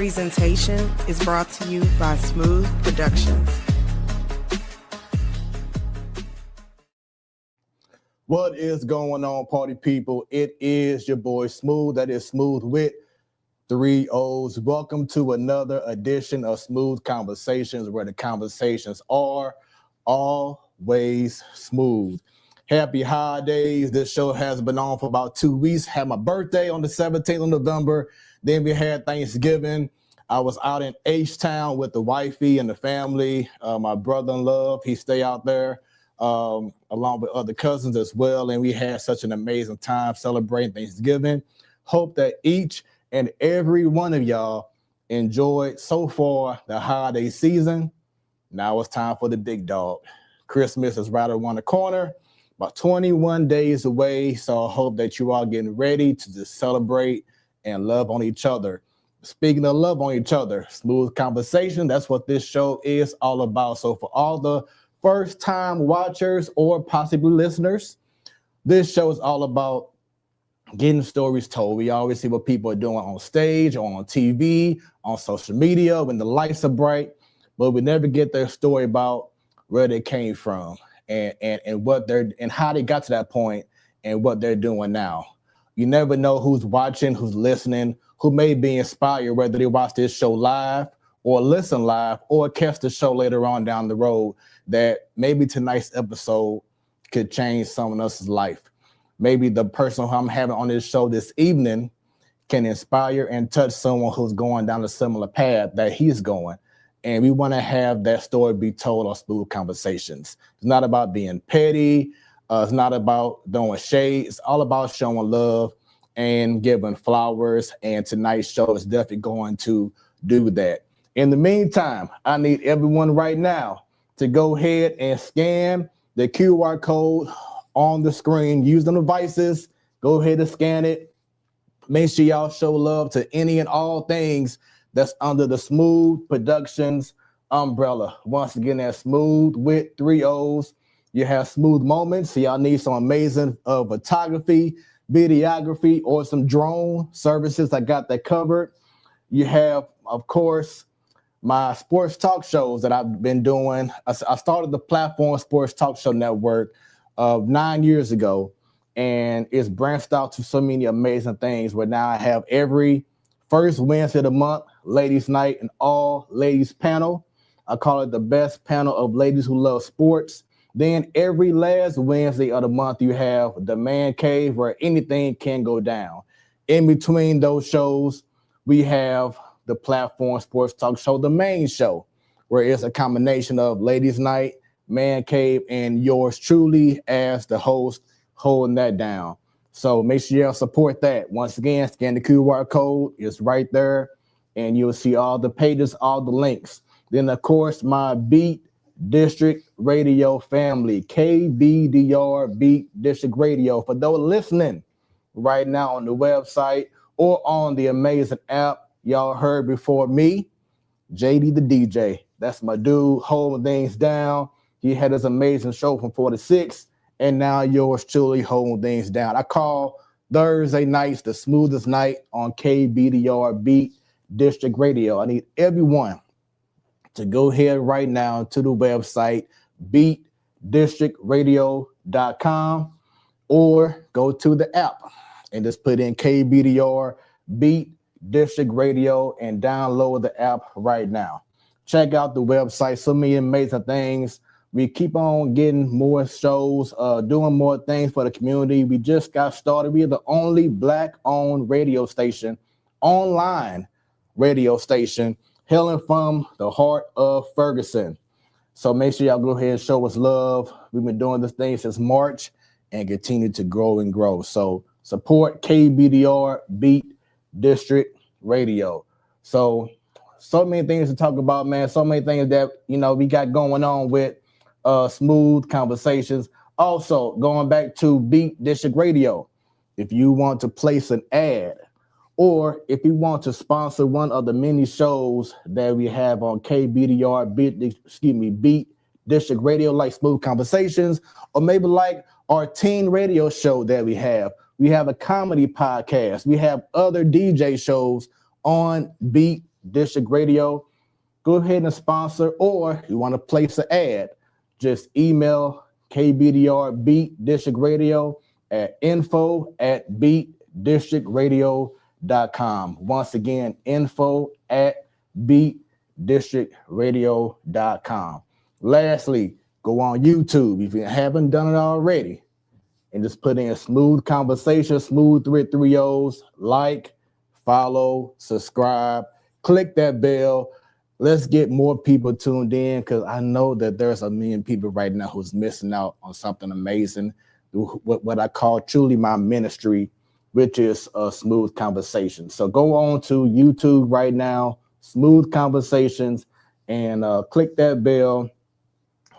presentation is brought to you by Smoooth Productions. What is going on, party people? It is your boy Smoooth. That is Smoooth with 3 O's. Welcome to another edition of Smoooth Conversations, where the conversations are always smooth. Happy holidays. This show has been on for about 2 weeks. Had my birthday on the 17th of November. Then we had Thanksgiving. I was out in H-Town with the wifey and the family. My brother-in-law, he stay out there along with other cousins as well. And we had such an amazing time celebrating Thanksgiving. Hope that each and every one of y'all enjoyed so far the holiday season. Now it's time for the big dog. Christmas is right around the corner, about 21 days away. So I hope that you are getting ready to just celebrate and love on each other. Speaking of love on each other, Smoooth Conversation, that's what this show is all about. So for all the first-time watchers or possibly listeners, this show is all about getting stories told. We always see what people are doing on stage or on TV, on social media when the lights are bright, but we never get their story about where they came from and what they're and how they got to that point and what they're doing now. You never know who's watching, who's listening, who may be inspired, whether they watch this show live or listen live or catch the show later on down the road, that maybe tonight's episode could change someone else's life. Maybe the person who I'm having on this show this evening can inspire and touch someone who's going down a similar path that he's going. And we want to have that story be told on Smoooth Conversations. It's not about being petty. It's not about throwing shade. It's all about showing love and giving flowers. And tonight's show is definitely going to do that. In the meantime, I need everyone right now to go ahead and scan the QR code on the screen. Use them devices. Go ahead and scan it. Make sure y'all show love to any and all things that's under the Smoooth Productions umbrella. Once again, that's Smoooth with 3 O's. You have smooth moments. So y'all need some amazing photography, videography, or some drone services. I got that covered. You have, of course, my sports talk shows that I've been doing. I started the Platform Sports Talk Show Network 9 years ago, and it's branched out to so many amazing things where now I have every first Wednesday of the month, ladies night, and all ladies panel. I call it the best panel of ladies who love sports. Then every last Wednesday of the month, you have the man cave where anything can go down. In between those shows, we have the Platform Sports Talk Show, the main show, where it's a combination of ladies night, man cave, and yours truly as the host holding that down. So make sure y'all support that. Once again, scan the QR code. It's right there, and you'll see all the pages, all the links. Then, of course, my Beat District Radio family, KBDR Beat District Radio. For those listening right now on the website or on the amazing app, y'all heard before me, JD the DJ. That's my dude holding things down. He had his amazing show from 4 to 6, and now yours truly holding things down. I call Thursday nights the smoothest night on KBDR Beat District Radio. I need everyone to go ahead right now to the website, beatdistrictradio.com, or go to the app and just put in KBDR Beat District Radio and download the app right now. Check out the website. So many amazing things. We keep on getting more shows, doing more things for the community. We just got started. We are the only Black-owned radio station, online radio station, hailing from the heart of Ferguson. So make sure y'all go ahead and show us love. We've been doing this thing since March and continue to grow and grow. So support KBDR Beat District Radio. So many things to talk about, man. So many things that, we got going on with Smoooth Conversations. Also, going back to Beat District Radio, if you want to place an ad, or if you want to sponsor one of the many shows that we have on KBDR Beat District Radio, like Smoooth Conversations, or maybe like our teen radio show that we have. We have a comedy podcast. We have other DJ shows on Beat District Radio, go ahead and sponsor, or you want to place an ad, just email KBDR Beat District Radio at info@beatdistrictradio.com. Once again, info@beatdistrictradio.com. Lastly, go on YouTube if you haven't done it already, and just put in Smoooth Conversations, Smoooth with 3 O's. Like, follow, subscribe, click that bell. Let's get more people tuned in, because I know that there's a million people right now who's missing out on something amazing, what I call truly my ministry, which is Smoooth Conversations. So go on to YouTube right now, Smoooth Conversations, and click that bell,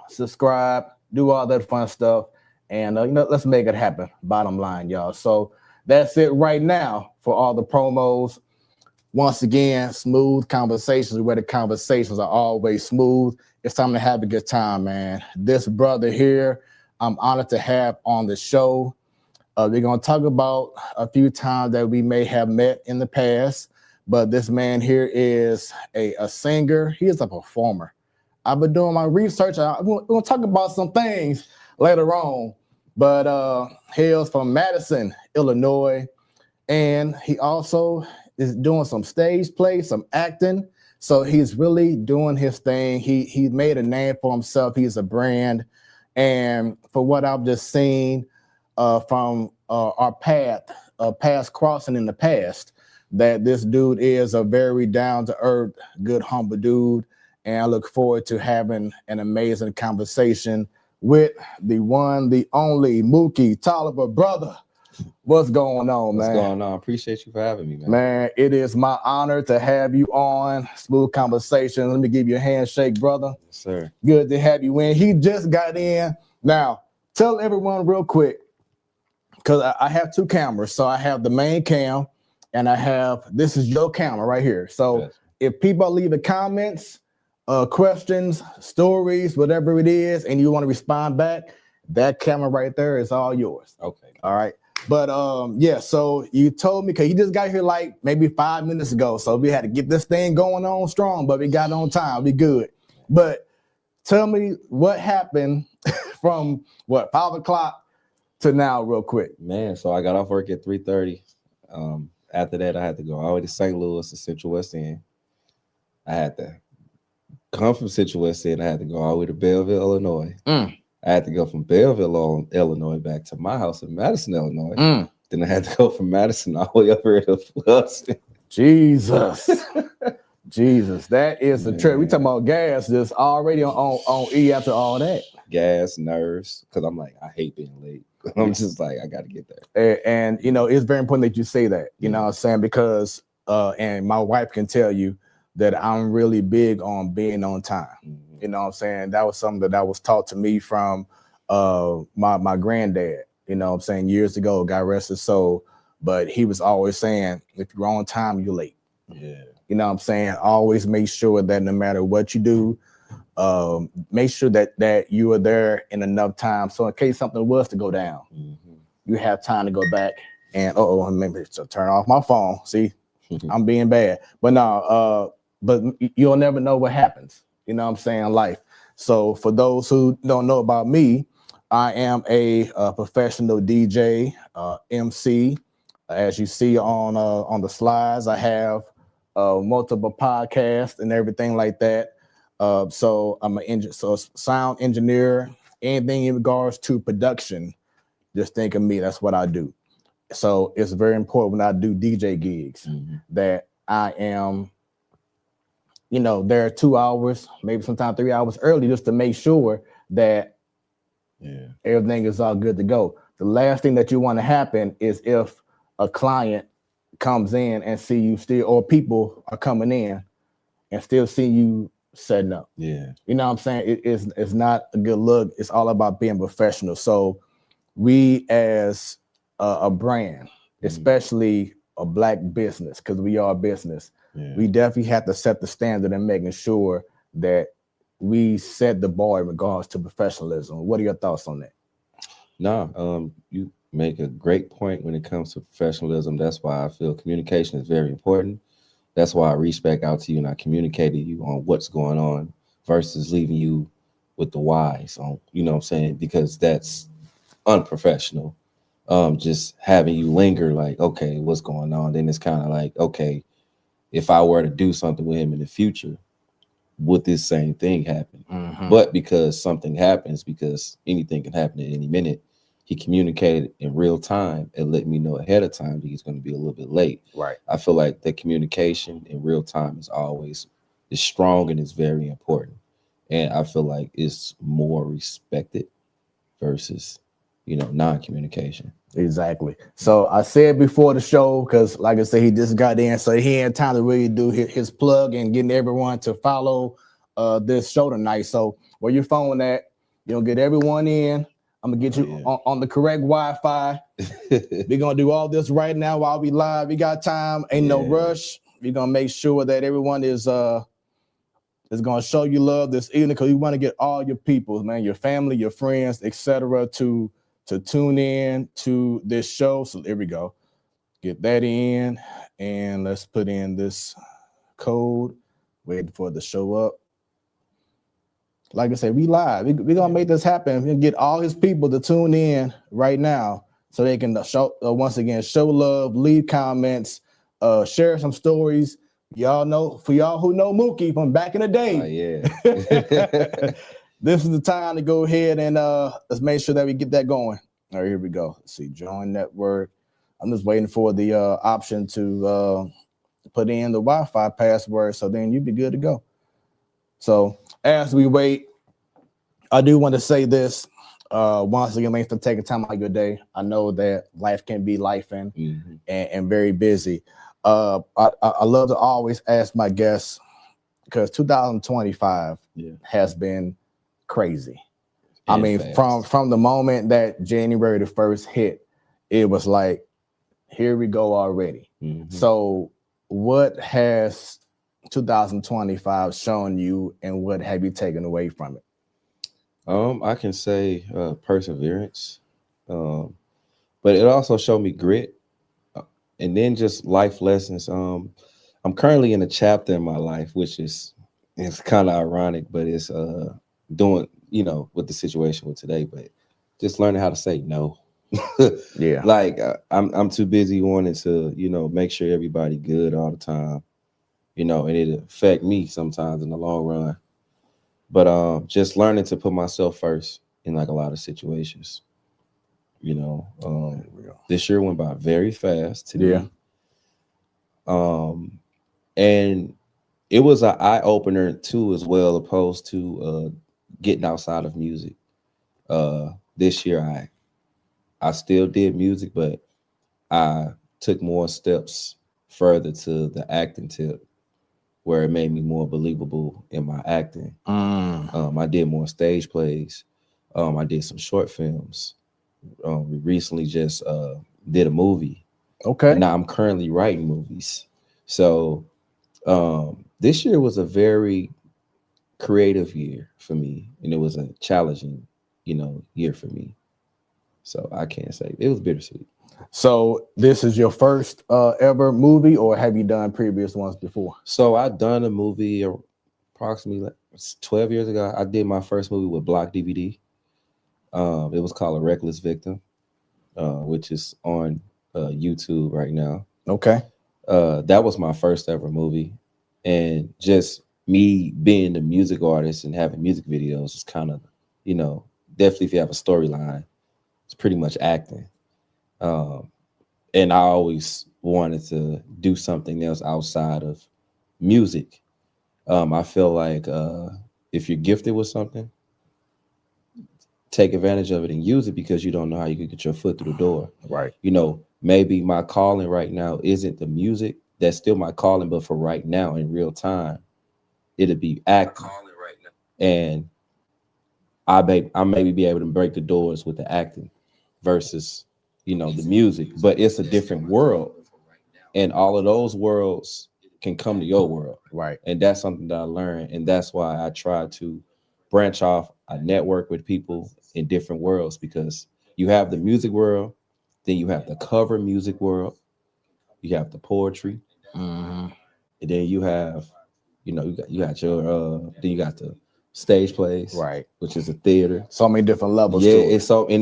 subscribe, do all that fun stuff, and let's make it happen. Bottom line, y'all. So that's it right now for all the promos. Once again, Smoooth Conversations, where the conversations are always smooth. It's time to have a good time, man. This brother here, I'm honored to have on the show. We're going to talk about a few times that we may have met in the past, but this man here is a singer. He is a performer. I've been doing my research. We're going to talk about some things later on, but hails from Madison, Illinois, and he also is doing some stage play, some acting. So he's really doing his thing. He made a name for himself. He's a brand. And for what I've just seen from our past crossing in the past, that this dude is a very down-to-earth, good, humble dude. And I look forward to having an amazing conversation with the one, the only Mookie Toliver. Brother, what's going on, man? What's going on? Appreciate you for having me, man. Man, it is my honor to have you on Smoooth Conversations. Let me give you a handshake, brother. Yes, sir. Good to have you in. He just got in. Now, tell everyone real quick, because I have two cameras. So I have the main cam, and this is your camera right here. So yes. If people leave the comments, questions, stories, whatever it is, and you want to respond back, that camera right there is all yours. Okay. All right. But yeah, so you told me, because you just got here like maybe 5 minutes ago, so we had to get this thing going on strong, but we got on time. We good. But tell me what happened from 5 o'clock to now, real quick. Man, so I got off work at 3:30. After that, I had to go all the way to St. Louis to Central West End. I had to come from Central West End. I had to go all the way to Belleville, Illinois. I had to go from Belleville, Illinois, back to my house in Madison, Illinois. Then I had to go from Madison all the way up here to Wilson. Jesus. Jesus, that is the trip. We talking about gas just already on E after all that. Gas, nerves, because I'm like, I hate being late. I'm just like, I got to get there. And it's very important that you say that, you know what I'm saying? Because, and my wife can tell you that I'm really big on being on time. You know what I'm saying? That was something that was taught to me from my granddad, you know what I'm saying, years ago, God rest his soul. But he was always saying, if you're on time, you're late. Yeah. You know what I'm saying? Always make sure that no matter what you do, make sure that you are there in enough time. So in case something was to go down, you have time to go back and, maybe to turn off my phone. See, I'm being bad. But no, but you'll never know what happens. You know what I'm saying? Life. So for those who don't know about me, I am a professional DJ, MC. As you see on the slides, I have multiple podcasts and everything like that. So I'm a sound engineer. Anything in regards to production, just think of me. That's what I do. So it's very important when I do DJ gigs that I am, there 2 hours, maybe sometimes 3 hours early, just to make sure that everything is all good to go. The last thing that you want to happen is if a client comes in and see you still, or people are coming in and still see you setting up. Yeah. You know what I'm saying? It's not a good look. It's all about being professional. So we as a brand, especially a Black business, because we are a business, we definitely have to set the standard and making sure that we set the bar in regards to professionalism. What are your thoughts on that? No, you make a great point when it comes to professionalism. That's why I feel communication is very important. That's why I reached back out to you and I communicated you on what's going on versus leaving you with the whys on, you know what I'm saying? Because that's unprofessional. Just having you linger like, okay, what's going on? Then it's kind of like, okay, if I were to do something with him in the future, would this same thing happen? But because something happens, because anything can happen at any minute, he communicated in real time and let me know ahead of time that he's going to be a little bit late. Right. I feel like the communication in real time is strong and is very important. And I feel like it's more respected versus, non-communication. Exactly. So I said before the show, because like I said, he just got in, so he had time to really do his plug and getting everyone to follow this show tonight. So where your phone at, get everyone in. I'm gonna get you on the correct Wi-Fi. We're gonna do all this right now while we live. We got time, ain't no rush. We're gonna make sure that everyone is gonna show you love this evening, because you want to get all your people, man, your family, your friends, etc., to tune in to this show. So there we go. Get that in, and let's put in this code. Waiting for it to show up. Like I said, we live. We're gonna make this happen. We're gonna get all his people to tune in right now so they can show once again, show love, leave comments, share some stories. Y'all know, for y'all who know Mookie from back in the day. This is the time to go ahead and let's make sure that we get that going. All right, here we go. Let's see, join network. I'm just waiting for the option to put in the Wi-Fi password, so then you'd be good to go. So as we wait, I do want to say this. Once again, thanks for taking time out of your day. I know that life can be lifing and very busy. I love to always ask my guests, because 2025 has been crazy. I mean, from the moment that January the 1st hit, it was like, here we go already. So what has 2025 shown you, and what have you taken away from it? I can say perseverance, but it also showed me grit, and then just life lessons. I'm currently in a chapter in my life, which it's kind of ironic, but it's doing, with the situation with today, but just learning how to say no. Like I'm too busy wanting to, make sure everybody good all the time, and it affect me sometimes in the long run. But just learning to put myself first in like a lot of situations. This year went by very fast to me. And it was an eye opener too, as well, opposed to getting outside of music. This year I still did music, but I took more steps further to the acting tip, where it made me more believable in my acting. I did more stage plays. I did some short films. We recently just did a movie. Okay. And now I'm currently writing movies. So this year was a very creative year for me, and it was a challenging, year for me. So I can't say it was bittersweet. So this is your first ever movie, or have you done previous ones before? So I done a movie approximately 12 years ago. I did my first movie with Block DVD. It was called A Reckless Victim, which is on YouTube right now. Okay. That was my first ever movie. And just me being the music artist and having music videos is kind of, definitely if you have a storyline, it's pretty much acting. And I always wanted to do something else outside of music. I feel like if you're gifted with something, take advantage of it and use it, because you don't know how you could get your foot through the door. Right. Maybe my calling right now isn't the music. That's still my calling, but for right now in real time, it'll be acting. Right now. And I maybe be able to break the doors with the acting versus, the music, but it's a different world. And all of those worlds can come to your world. Right. And that's something that I learned. And that's why I try to branch off. I network with people in different worlds, because you have the music world, then you have the cover music world, you have the poetry, and and then you have, you got your then you got the stage plays, Right. which is a theater. So many different levels. Yeah, to it.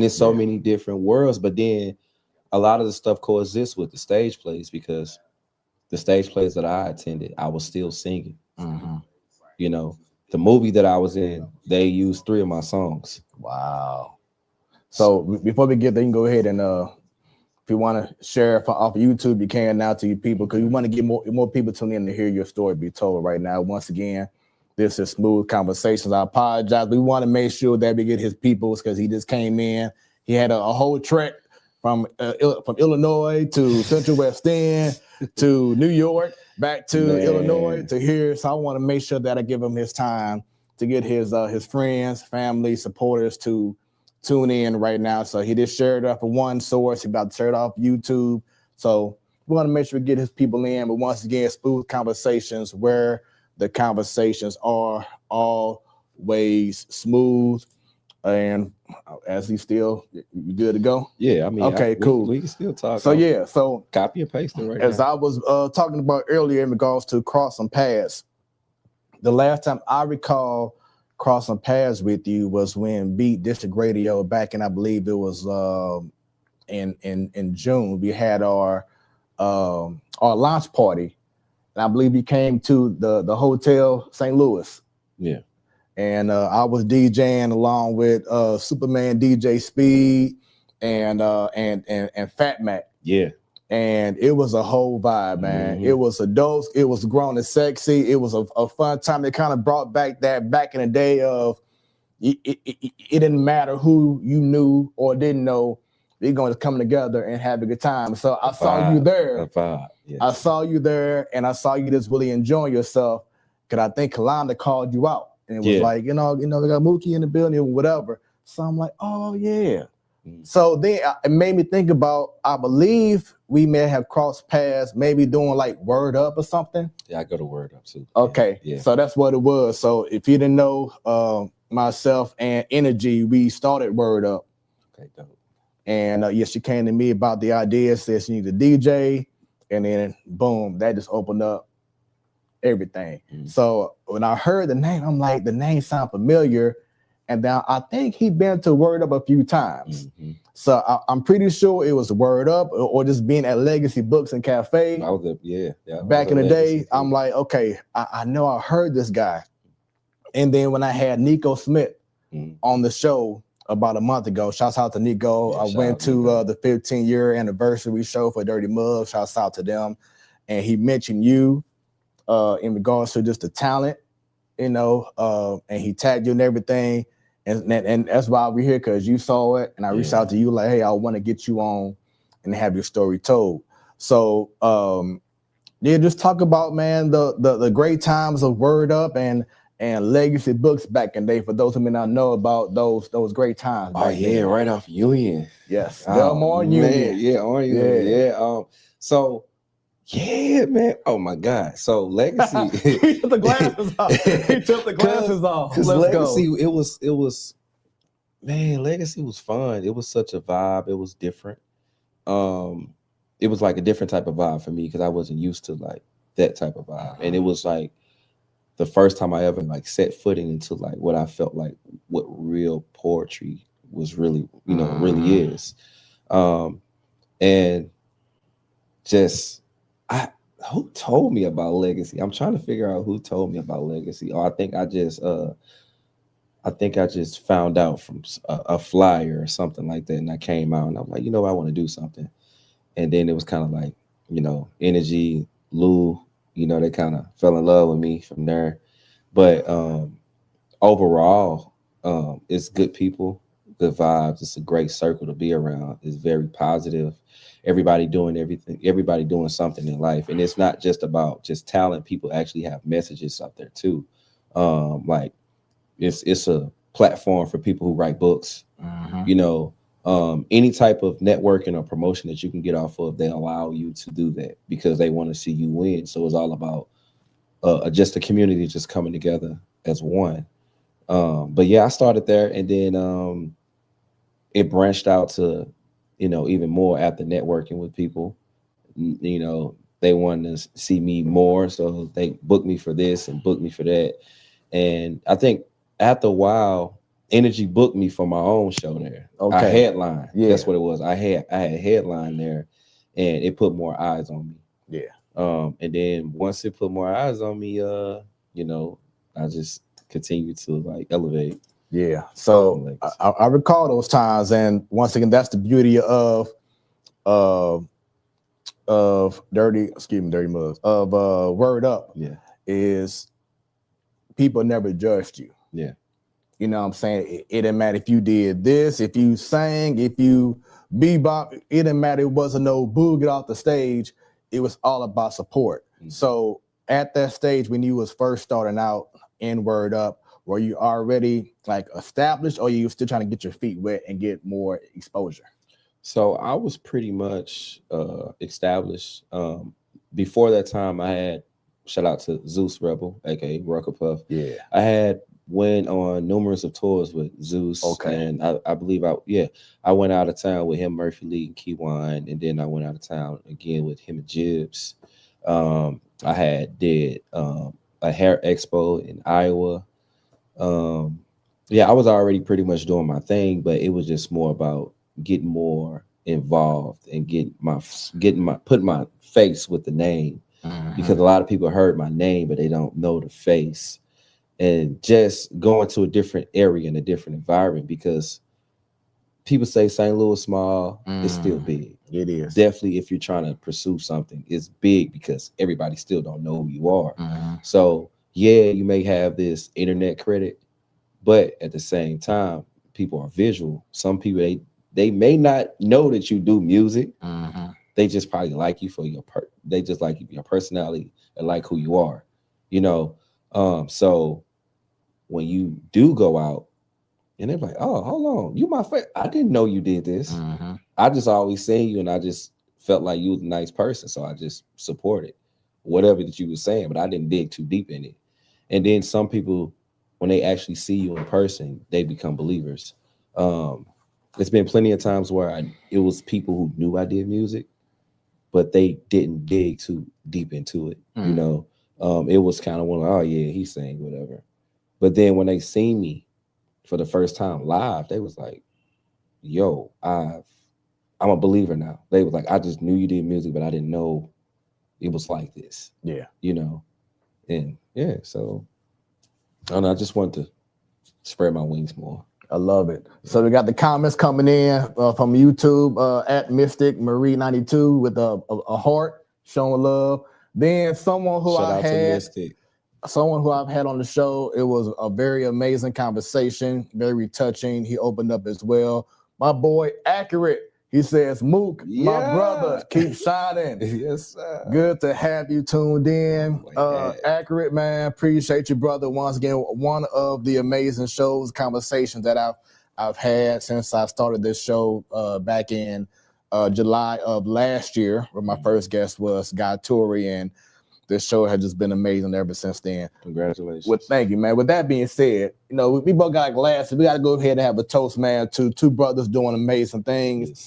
it's so many different worlds. But then a lot of the stuff coexists with the stage plays because the stage plays that I attended, I was still singing. Mm-hmm. You know, the movie that I was in, they used 3 of my songs. Wow. So before we get there, you can go ahead and if you want to share off of YouTube, you can now to your people because we want to get more people tuning in to hear your story be told right now. Once again, this is Smoooth Conversations. I apologize. We want to make sure that we get his peoples because he just came in. He had a whole trek from Illinois to Central West End to New York, back to Illinois to here. So I want to make sure that I give him his time to get his friends, family, supporters to tune in right now. So he just shared it off of one source. He about to share it off YouTube. So we want to make sure we get his people in. But once again, Smoooth Conversations, where the conversations are always smooth. And as he still, you good to go? Yeah, I mean, okay, cool. We can still talk. So so copy and paste it right as now. I was talking about earlier in regards to crossing paths, the last time I recall crossing paths with you was when Beat District Radio back in, I believe it was in June. We had our launch party, and I believe you came to the Hotel St. Louis. Yeah. And I was DJing along with Superman DJ Speed and Fat Mac. Yeah. And it was a whole vibe, man. Mm-hmm. It was a dose. It was grown and sexy. It was a fun time. It kind of brought back that back in the day of it didn't matter who you knew or didn't know. We're going to come together and have a good time. So I saw you there. Yeah. I saw you there, and I saw you just really enjoying yourself. Because I think Kalanda called you out. And it was like, they got Mookie in the building or whatever. So I'm like, oh, yeah. Mm-hmm. So then it made me think about, I believe we may have crossed paths, maybe doing like Word Up or something. Yeah, I go to Word Up too. Okay. Yeah. So that's what it was. So if you didn't know, myself and Energy, we started Word Up. Okay, dope. And yes, she came to me about the idea, says you need a DJ. And then boom, that just opened up everything. Mm-hmm. So when I heard the name, I'm like, the name sound familiar. And then I think he'd been to Word Up a few times. Mm-hmm. So I'm pretty sure it was Word Up or just being at Legacy Books and Cafe. Back in the day, I'm like, okay, I know I heard this guy. And then when I had Nico Smith on the show about a month ago, shouts out to Nico. I went to the 15-year anniversary show for Dirty Mug. Shouts out to them. And he mentioned you. In regards to just the talent, and he tagged you and everything. And that's why we're here, because you saw it. And I reached out to you like, hey, I want to get you on and have your story told. So, just talk about, man, the great times of Word Up and Legacy Books back in the day, for those who may not know about those great times. Oh, yeah, then. Right off Union. Yes. On Union. Yeah, on Union. Yeah. So, yeah, man. Oh my God. So Legacy. He took the glasses off. He took the glasses off. Because Legacy, go. It was, man, Legacy was fun. It was such a vibe. It was different. It was like a different type of vibe for me because I wasn't used to like that type of vibe. And it was like the first time I ever like set footing into like what I felt like what real poetry was really, really is. And just who told me about Legacy? I'm trying to figure out who told me about Legacy. I think I just found out from a flyer or something like that, and I came out and I was like, I want to do something. And then it was kind of like, Energy, Lou, they kind of fell in love with me from there. But overall, it's good people, good vibes. It's a great circle to be around. It's very positive. Everybody doing everything, everybody doing something in life. And it's not just about just talent. People actually have messages out there too. Like it's a platform for people who write books, any type of networking or promotion that you can get off of, they allow you to do that because they want to see you win. So it's all about just a community just coming together as one. But yeah, I started there, and then it branched out to, even more after networking with people. They they wanted to see me more, so they booked me for this and booked me for that. And I think after a while, Energy booked me for my own show there. Okay. I headline. Yeah. That's what it was. I had headline there, and it put more eyes on me. Yeah. And then once it put more eyes on me, you know, I just continued to like elevate. Yeah. So I recall those times, and once again, that's the beauty of Dirty Mugs, of Word Up. Yeah. Is people never judged you. Yeah. You know what I'm saying? It didn't matter if you did this, if you sang, if you bebop, it didn't matter. It wasn't no boo, get off the stage. It was all about support. Mm-hmm. So at that stage, when you was first starting out in Word Up, were you already like established, or you still trying to get your feet wet and get more exposure? So I was pretty much established. Before that time, I had, shout out to Zeus Rebel, aka Rucker Puff. Yeah. I went on numerous of tours with Zeus. Okay. And I believe I went out of town with him, Murphy Lee, and Keywine, and then I went out of town again with him and Jibbs. I did a hair expo in Iowa. I was already pretty much doing my thing, but it was just more about getting more involved and putting my face with the name. Mm-hmm. Because a lot of people heard my name, but they don't know the face. And just going to a different area and a different environment, because people say St. Louis small, it's still big. It is. Definitely, if you're trying to pursue something, it's big because everybody still don't know who you are. Mm-hmm. So yeah, you may have this internet credit, but at the same time, people are visual. Some people, they may not know that you do music. Mm-hmm. They just probably like you for your they just like your personality and like who you are, you know. So when you do go out and they're like, oh, hold on, you my friend. I didn't know you did this. Mm-hmm. I just always seen you, and I just felt like you was a nice person. So I just supported whatever that you were saying, but I didn't dig too deep in it. And then some people, when they actually see you in person, they become believers. There's been plenty of times where it was people who knew I did music, but they didn't dig too deep into it. You know, it was kind of one of, oh yeah, he sang whatever. But then when they seen me for the first time live, they was like, yo, I'm a believer now. They was like, I just knew you did music, but I didn't know it was like this. Yeah. You know, and yeah, so I don't know, I just wanted to spread my wings more. I love it. So we got the comments coming in from YouTube at Mystic Marie 92 with a heart showing love. Then someone who I've had on the show, it was a very amazing conversation, very touching. He opened up as well. My boy Accurate, he says, Mook, my brother, keep shining. Yes, sir. Good to have you tuned in. Accurate, man. Appreciate you, brother. Once again, one of the amazing shows, conversations that I've had since I started this show back in July of last year, where my first guest was Guy Torrey, and this show has just been amazing ever since then. Congratulations. Well, thank you, man. With that being said, you know, we both got glasses. We got to go ahead and have a toast, man, to two brothers doing amazing things, yes,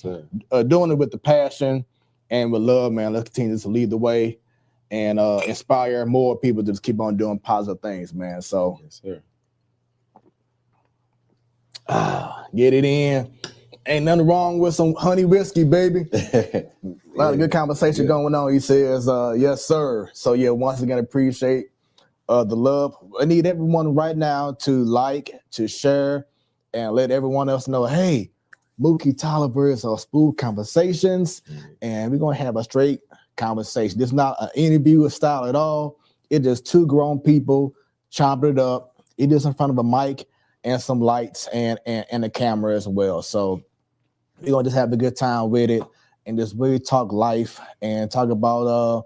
sir. Doing it with the passion and with love, man. Let's continue to lead the way and inspire more people to just keep on doing positive things, man. So, yes, sir. Get it in. Ain't nothing wrong with some honey whiskey, baby. A lot of good conversation going on. He says, yes, sir. So, yeah, once again, appreciate the love. I need everyone right now to like, to share, and let everyone else know, hey, Mookie Toliver is on Smoooth Conversations, and we're going to have a straight conversation. This is not an interview style at all. It's just two grown people chopping it up. It is in front of a mic and some lights and a camera as well. So we're going to just have a good time with it and just really talk life and talk about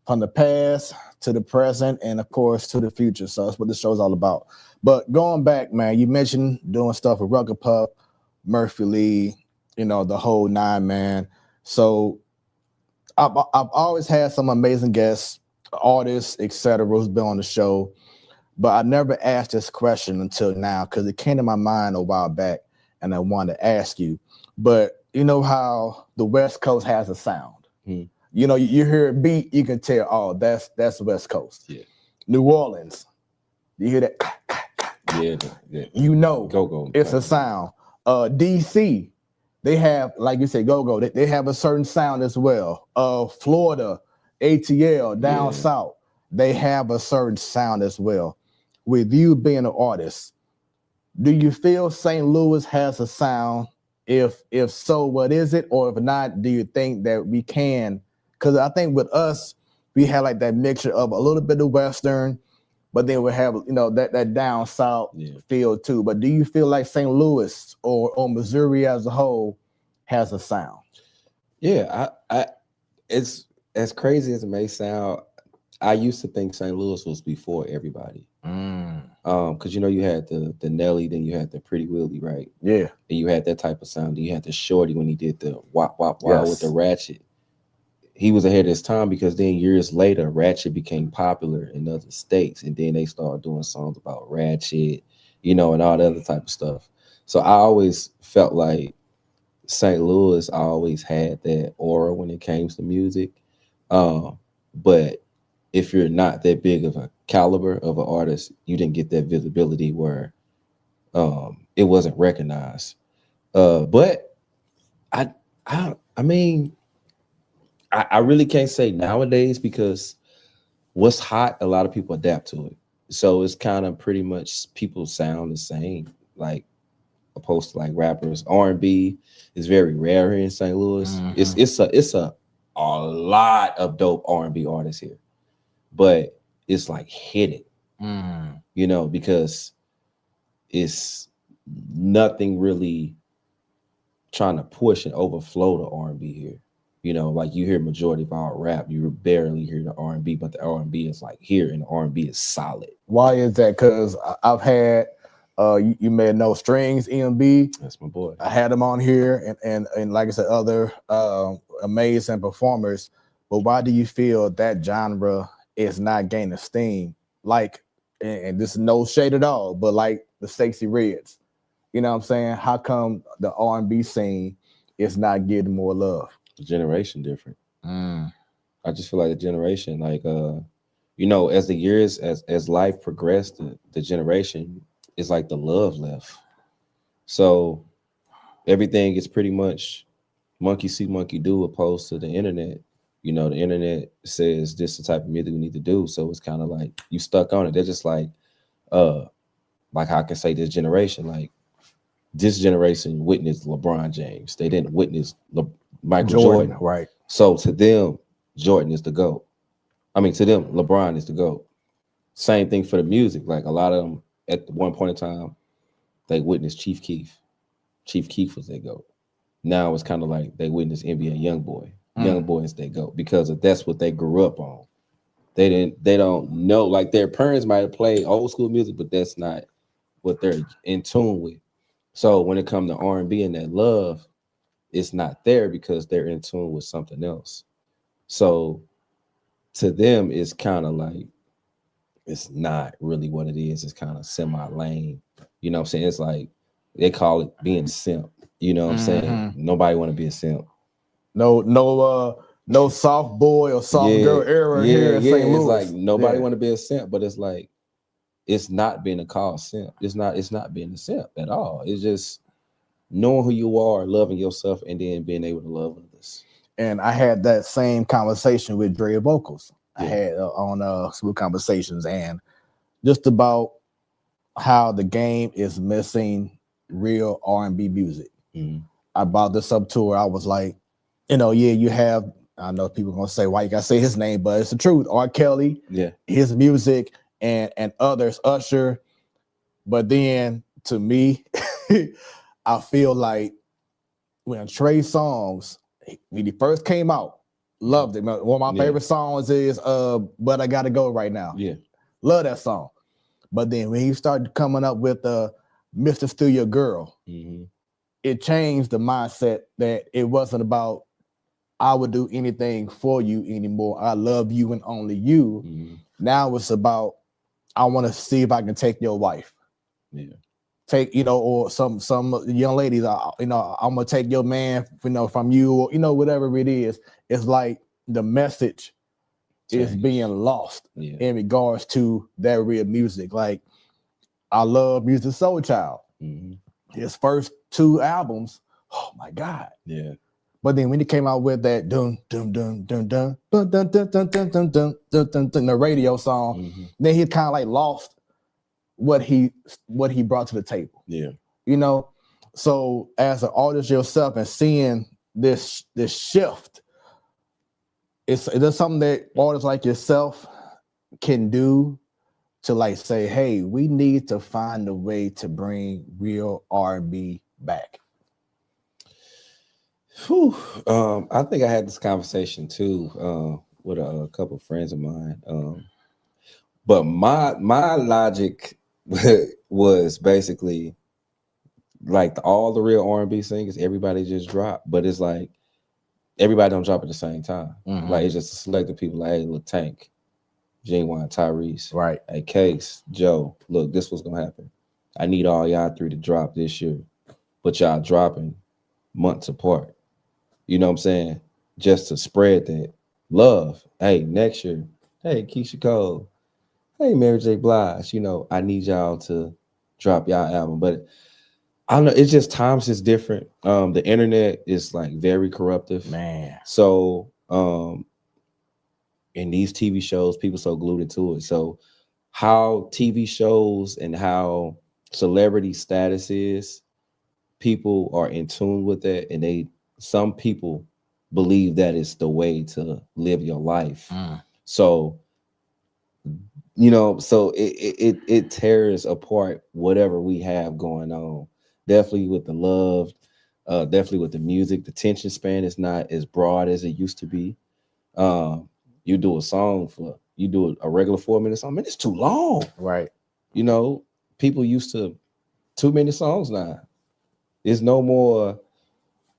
from the past to the present and, of course, to the future. So that's what this show is all about. But going back, man, you mentioned doing stuff with Rucker Puff, Murphy Lee, you know, the whole nine, man. So I've always had some amazing guests, artists, etc., who's been on the show. But I never asked this question until now because it came to my mind a while back and I wanted to ask you. But you know how the West Coast has a sound. You know, you hear a beat, you can tell, oh, that's West Coast. Yeah. New Orleans, you hear that, Yeah. you know, Go. it's a sound. DC, they have, like you said, go. They have a certain sound as well. Florida, ATL, down south, they have a certain sound as well. With you being an artist, do you feel St. Louis has a sound? If so, what is it? Or if not, do you think that we can? Because I think with us, we have like that mixture of a little bit of Western, but then we have, you know, that down south feel too. But do you feel like St. Louis or Missouri as a whole has a sound? Yeah, I it's as crazy as it may sound. I used to think St. Louis was before everybody. Because you know, you had the Nelly, then you had the Pretty Willie, right? Yeah. And you had that type of sound. Then you had the Shorty when he did the wop wop wow with the ratchet. He was ahead of his time because then years later, ratchet became popular in other states, and then they started doing songs about ratchet, you know, and all the other type of stuff. So I always felt like St. Louis always had that aura when it came to music. But if you're not that big of a caliber of an artist, you didn't get that visibility where it wasn't recognized. But I mean, I really can't say nowadays because what's hot, a lot of people adapt to it. So it's kind of pretty much people sound the same, like opposed to like rappers. R&B is very rare here in St. Louis. It's a lot of dope R&B artists here, but it's like hidden, you know, because it's nothing really trying to push and overflow the R&B here. You know, like you hear majority of our rap, you barely hear the R&B, but the R&B is like here, and the R&B is solid. Why is that? Because I've had you may know Strings EMB. That's my boy. I had him on here, and like I said, other amazing performers. But why do you feel that genre is not gaining steam? Like, and this is no shade at all, but like the Stacey Reds, you know what I'm saying? How come the R&B scene is not getting more love? The generation different. I just feel like the generation, like you know, as the years, as life progressed, the generation is like the love left. So everything is pretty much monkey see, monkey do, opposed to the internet. You know, the internet says this is the type of music we need to do. So it's kind of like you stuck on it. They're just like how I can say this generation, like this generation witnessed LeBron James. They didn't witness Michael Jordan. Right. So to them, Jordan is the GOAT. I mean, to them, LeBron is the GOAT. Same thing for the music. Like a lot of them at one point in time, they witnessed Chief Keef. Chief Keef was their GOAT. Now it's kind of like they witnessed NBA Youngboy. Youngboy is their GOAT because that's what they grew up on. They don't know, like their parents might have played old school music, but that's not what they're in tune with. So when it comes to R&B and that love, it's not there because they're in tune with something else. So to them, it's kind of like it's not really what it is. It's kind of semi-lame. You know what I'm saying? It's like they call it being simp. You know what I'm saying? Nobody want to be a simp. No soft boy or soft girl era here in St. Louis. It's like nobody want to be a simp, but it's like it's not being a called simp. It's not being a simp at all. It's just knowing who you are, loving yourself, and then being able to love others. And I had that same conversation with Dre Vocals. I had on Smoooth Conversations, and just about how the game is missing real R&B music. I brought this up to her. I was like, you know, you have, I know people are gonna say why you gotta say his name, but it's the truth. R. Kelly, his music, and others, Usher. But then to me, I feel like when Trey songs, when he first came out, loved it. One of my favorite songs is But I Gotta Go Right Now. Love that song. But then when he started coming up with Mr. Still Your Girl, it changed the mindset that it wasn't about I would do anything for you anymore. I love you and only you. Now it's about I want to see if I can take your wife. Take, you know, or some young ladies, you know, I'm gonna take your man, you know, from you, or, you know, whatever it is. It's like the message is being lost in regards to that real music. Like, I love Music Soul Child. His first 2 albums, oh my God. Yeah. But then when he came out with that dun dun dun dun dun dun dun dun dun dun dun dun dun dun, the radio song, then he kind of like lost what he brought to the table. Yeah. You know, so as an artist yourself and seeing this shift, is there something that artists like yourself can do to like say, hey, we need to find a way to bring real R&B back? Whew. I think I had this conversation too with a couple of friends of mine. But my logic was basically like all the real R&B singers, everybody just dropped, but it's like everybody don't drop at the same time. Like it's just a select of people like, hey, look, Tank, Genuine, Tyrese, right? Hey, Case, Joe, look, this was gonna happen. I need all y'all 3 to drop this year, but y'all dropping months apart. You know what I'm saying? Just to spread that love. Hey, next year, hey, Keisha Cole, hey, Mary J. Blige, you know, I need y'all to drop y'all album. But I don't know, it's just times is different. The internet is like very corruptive. Man. So in these TV shows, people so glued into it. So how TV shows and how celebrity status is, people are in tune with that, and some people believe that it's the way to live your life. So you know, so it tears apart whatever we have going on. Definitely with the love, definitely with the music. The attention span is not as broad as it used to be. You do a regular 4-minute song, man, it's too long. Right. You know, people used to 2-minute songs now. There's no more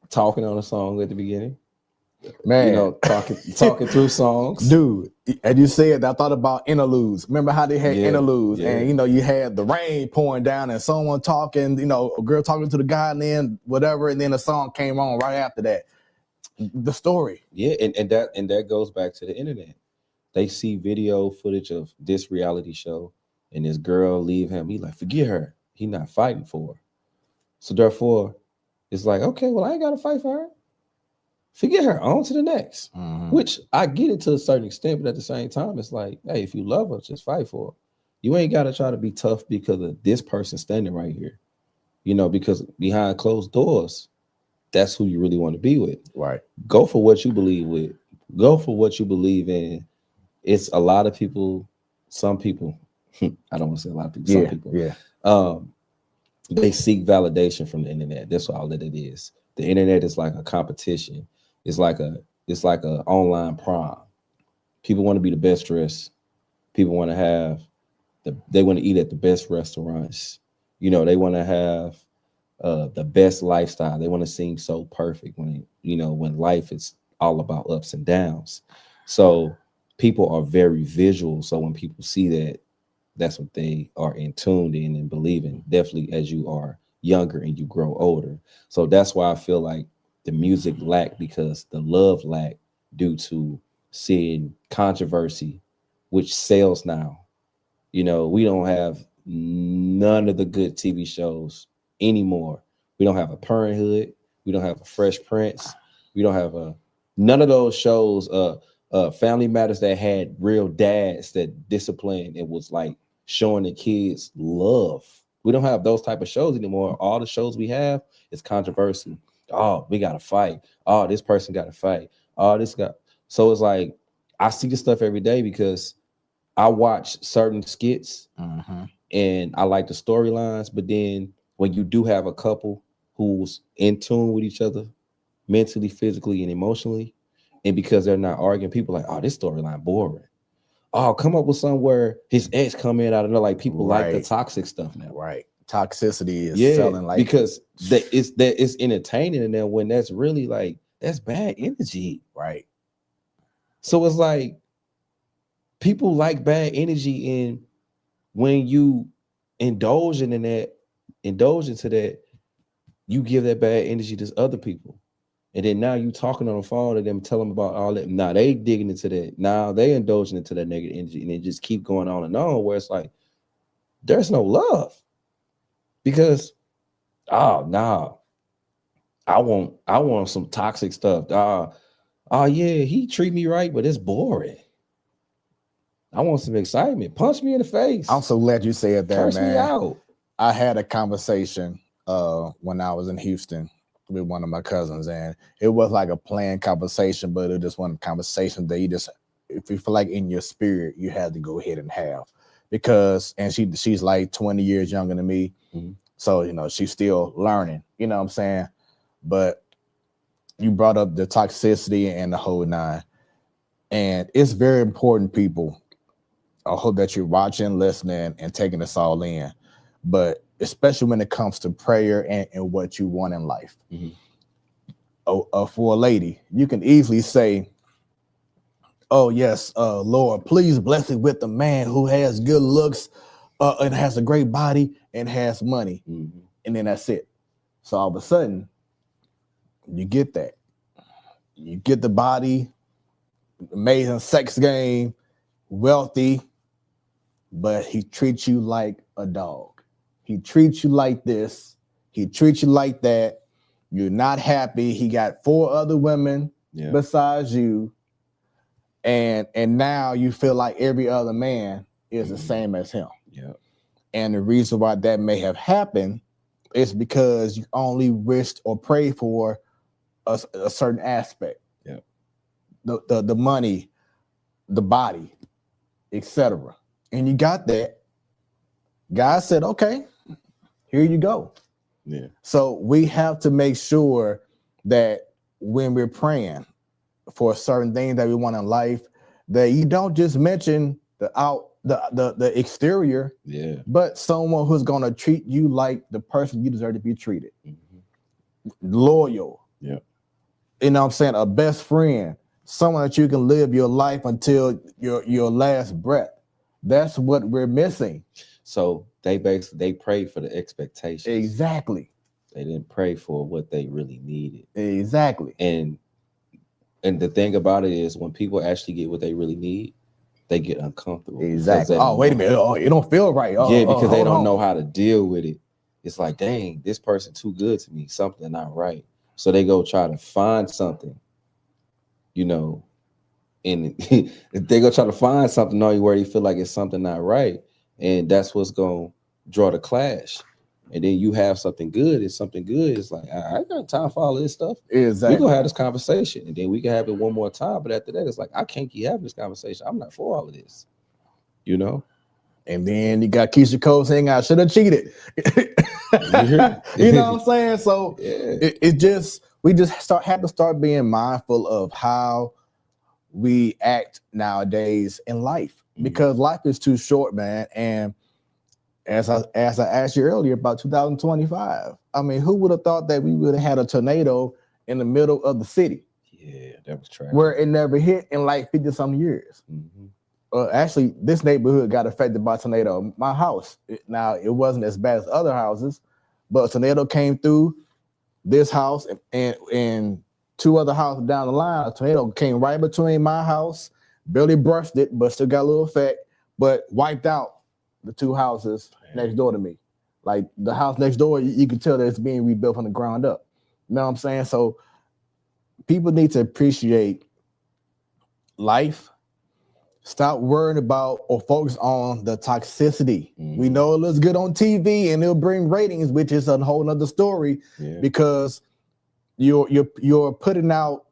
talking on a song at the beginning. Man, you know, talking through songs. Dude, as you said, I thought about interludes. Remember how they had interludes, and you know, you had the rain pouring down and someone talking, you know, a girl talking to the guy, and then whatever, and then a song came on right after that. The story. Yeah, and that goes back to the internet. They see video footage of this reality show, and this girl leave him. He like, forget her. He not fighting for her. So therefore, it's like, okay, well, I ain't got to fight for her. Forget her, on to the next. Which I get it to a certain extent, but at the same time, it's like, hey, if you love her, just fight for her. You ain't got to try to be tough because of this person standing right here. You know, because behind closed doors, that's who you really want to be with. Right. Go for what you believe with. Go for what you believe in. It's a lot of people, some people, I don't want to say a lot of people, some people. Yeah. They seek validation from the internet. That's all that it is. The internet is like a competition. It's like a online prom. People want to be the best dressed. People want to have they want to eat at the best restaurants. You know, they want to have the best lifestyle. They want to seem so perfect when life is all about ups and downs. So people are very visual. So when people see that, that's what they are in tuned in and believing. Definitely as you are younger and you grow older. So that's why I feel like the music lacked, because the love lacked due to seeing controversy, which sells now. You know, we don't have none of the good TV shows anymore. We don't have a Parenthood. We don't have a Fresh Prince. We don't have none of those shows. Family Matters that had real dads that disciplined and was like showing the kids love. We don't have those type of shows anymore. All the shows we have is controversy. Oh, we got to fight. Oh, this person got to fight. Oh, this got. So it's like, I see this stuff every day because I watch certain skits and I like the storylines. But then when you do have a couple who's in tune with each other mentally, physically, and emotionally, and because they're not arguing, people are like, oh, this storyline boring. Oh, come up with somewhere his ex come in out of nowhere. Like people like the toxic stuff now. Right. Toxicity is selling like, because it's entertaining, and then when that's really like, that's bad energy. Right. So it's like people like bad energy, and when you indulge into that, you give that bad energy to other people. And then now you talking on the phone to them, tell them about all that. Now they digging into that. Now they indulging into that negative energy, and it just keep going on and on. Where it's like there's no love because no, I want some toxic stuff. Oh yeah, he treat me right, but it's boring. I want some excitement. Punch me in the face. I'm so glad you said that, Curse man. me out. I had a conversation when I was in Houston with one of my cousins, and it was like a planned conversation, but it was just one conversation that you just, if you feel like in your spirit, you had to go ahead and have, because, and she's like 20 years younger than me. Mm-hmm. So, you know, she's still learning, you know what I'm saying? But you brought up the toxicity and the whole nine, and it's very important, people. I hope that you're watching, listening, and taking this all in, but especially when it comes to prayer and what you want in life. Mm-hmm. For a lady, you can easily say, oh yes, Lord, please bless it with a man who has good looks and has a great body and has money. Mm-hmm. And then that's it. So all of a sudden, you get that. You get the body, amazing sex game, wealthy, but he treats you like a dog. He treats you like this. He treats you like that. You're not happy. He got 4 other women besides you. And now you feel like every other man is the same as him. Yeah. And the reason why that may have happened is because you only wished or prayed for a certain aspect. Yeah. The money, the body, etc. And you got that. God said, okay, here you go. Yeah. So we have to make sure that when we're praying for certain things that we want in life, that you don't just mention the exterior, but someone who's going to treat you like the person you deserve to be treated. Mm-hmm. Loyal. Yeah. You know what I'm saying? A best friend, someone that you can live your life until your last breath. That's what we're missing. So they prayed for the expectations. Exactly. They didn't pray for what they really needed. Exactly. And the thing about it is, when people actually get what they really need, they get uncomfortable. Exactly. Oh, wait a minute. Oh, it don't feel right. Oh, yeah, because they don't know how to deal with it. It's like, dang, this person too good to me. Something not right. So they go try to find something, you know, and they go try to find something where you feel like it's something not right. And that's what's going to draw the clash. And then you have something good. It's something good. It's like, I ain't got time for all of this stuff. Exactly. We're going to have this conversation. And then we can have it one more time. But after that, it's like, I can't keep having this conversation. I'm not for all of this. You know? And then you got Keisha Cole saying, I should have cheated. You know what I'm saying? So we just have to start being mindful of how we act nowadays in life, because life is too short, man. And as I asked you earlier about 2025, I mean, who would have thought that we would have had a tornado in the middle of the city? Yeah, that was tragic. Where it never hit in like 50 some years. Mm-hmm. Actually, this neighborhood got affected by a tornado. My house, now it wasn't as bad as other houses, but a tornado came through this house and 2 other houses down the line. A tornado came right between my house, barely brushed it, but still got a little effect, but wiped out the 2 houses next door to me. Like the house next door, you can tell that it's being rebuilt from the ground up. You know what I'm saying? So people need to appreciate life. Stop worrying about or focus on the toxicity. Mm-hmm. We know it looks good on TV and it'll bring ratings, which is a whole nother story, because you're putting out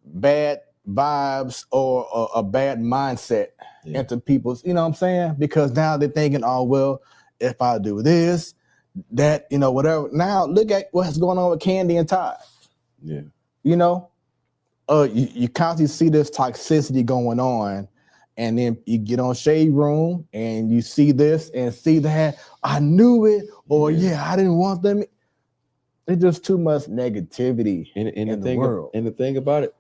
bad vibes or a bad mindset into people's, you know what I'm saying? Because now they're thinking, oh, well, if I do this, that, you know, whatever. Now look at what's going on with Candy and Todd. Yeah. You know, you constantly see this toxicity going on, and then you get on Shade Room and you see this and see that. I knew it, or I didn't want them. It's just too much negativity in the world. And the thing about it,